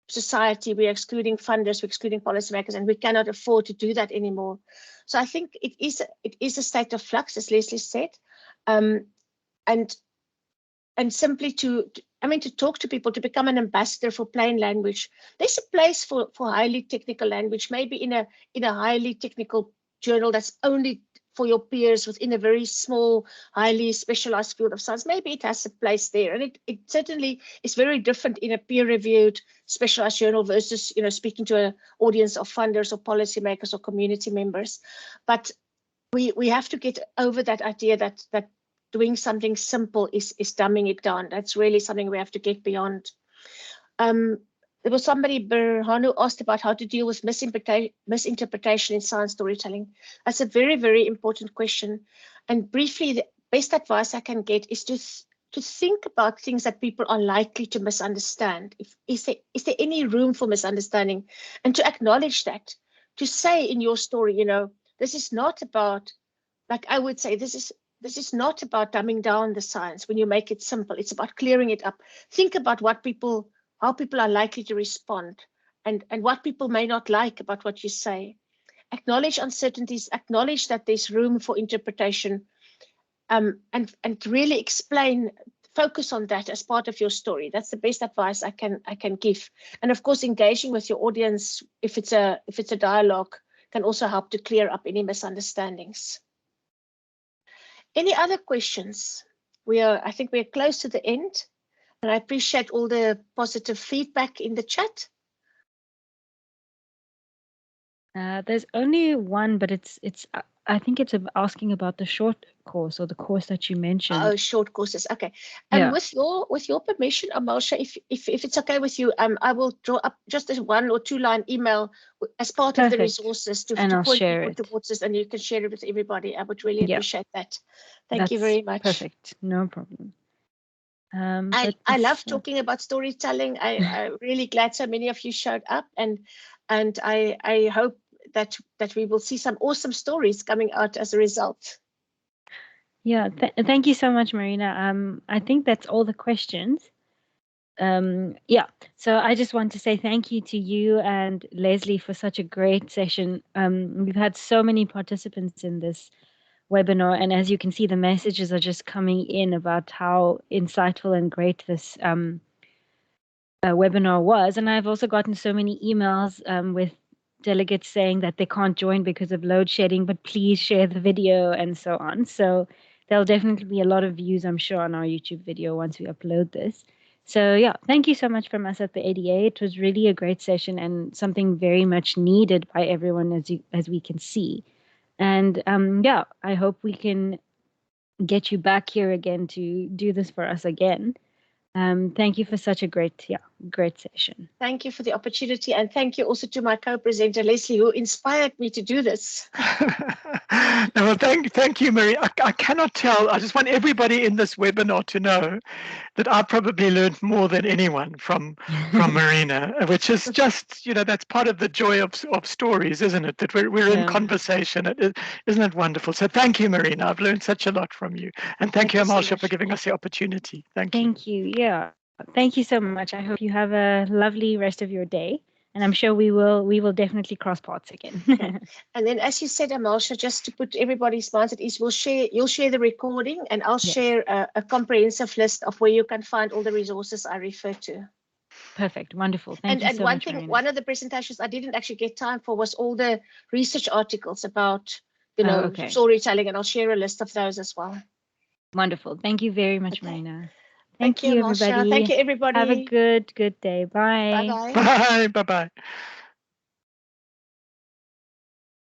society, we are excluding funders, we're excluding policymakers, and we cannot afford to do that anymore. So I think it is a state of flux, as Leslie said. and simply to talk to people, to become an ambassador for plain language. There's a place for highly technical language, maybe in a highly technical journal that's only for your peers within a very small, highly specialized field of science. Maybe it has a place there, and it certainly is very different in a peer-reviewed specialized journal versus speaking to an audience of funders or policymakers or community members. But we have to get over that idea that doing something simple is dumbing it down. That's really something we have to get beyond. There was somebody, Berhanu, asked about how to deal with misinterpretation in science storytelling. That's a very, very important question. And briefly, the best advice I can get is to think about things that people are likely to misunderstand. Is there any room for misunderstanding? And to acknowledge that, to say in your story, this is not about, like I would say, this is not about dumbing down the science when you make it simple. It's about clearing it up. Think about how people are likely to respond and what people may not like about what you say. Acknowledge uncertainties, acknowledge that there's room for interpretation, and really explain, focus on that as part of your story. That's the best advice I can give. And of course, engaging with your audience, if it's a dialogue, can also help to clear up any misunderstandings. Any other questions? I think we're close to the end, and I appreciate all the positive feedback in the chat. There's only one, but it's I think it's asking about the short course or the course that you mentioned. Oh, short courses. Okay. Yeah. With your permission, Amalsha, if it's okay with you, I will draw up just a 1 or 2 line email as part of the resources to point people towards this, and you can share it with everybody. I would really appreciate that. Thank you very much. Perfect. No problem. I love talking about storytelling. I'm really glad so many of you showed up, and I hope that we will see some awesome stories coming out as a result. Yeah, thank you so much, Marina. I think that's all the questions. Yeah, so I just want to say thank you to you and Leslie for such a great session. We've had so many participants in this webinar, and as you can see, the messages are just coming in about how insightful and great this webinar was. And I've also gotten so many emails with delegates saying that they can't join because of load shedding, but please share the video and so on. So there'll definitely be a lot of views, I'm sure, on our YouTube video once we upload this. So yeah, thank you so much from us at the ADA. It was really a great session and something very much needed by everyone, as we can see. And yeah, I hope we can get you back here again to do this for us again. Thank you for such a great session. Thank you for the opportunity, and thank you also to my co-presenter Leslie, who inspired me to do this. No, well, thank you, Marie. I cannot tell. I just want everybody in this webinar to know that I probably learned more than anyone from Marina, which is just, that's part of the joy of stories, isn't it? That we're in conversation. Isn't it wonderful? So thank you, Marina. I've learned such a lot from you, and thank you, Amalsha, for giving us the opportunity. Thank you. Thank you. Yeah, thank you so much. I hope you have a lovely rest of your day. And I'm sure we will definitely cross paths again. And then, as you said, Amalsha, just to put everybody's minds at ease, you'll share the recording, and I'll share a comprehensive list of where you can find all the resources I refer to. Perfect, wonderful. Thank you so much. And one thing, one of the presentations I didn't actually get time for was all the research articles about, storytelling, and I'll share a list of those as well. Wonderful. Thank you very much, Marina. Thank you, everybody. Thank you, everybody. Have a good day. Bye. Bye-bye. Bye. Bye-bye.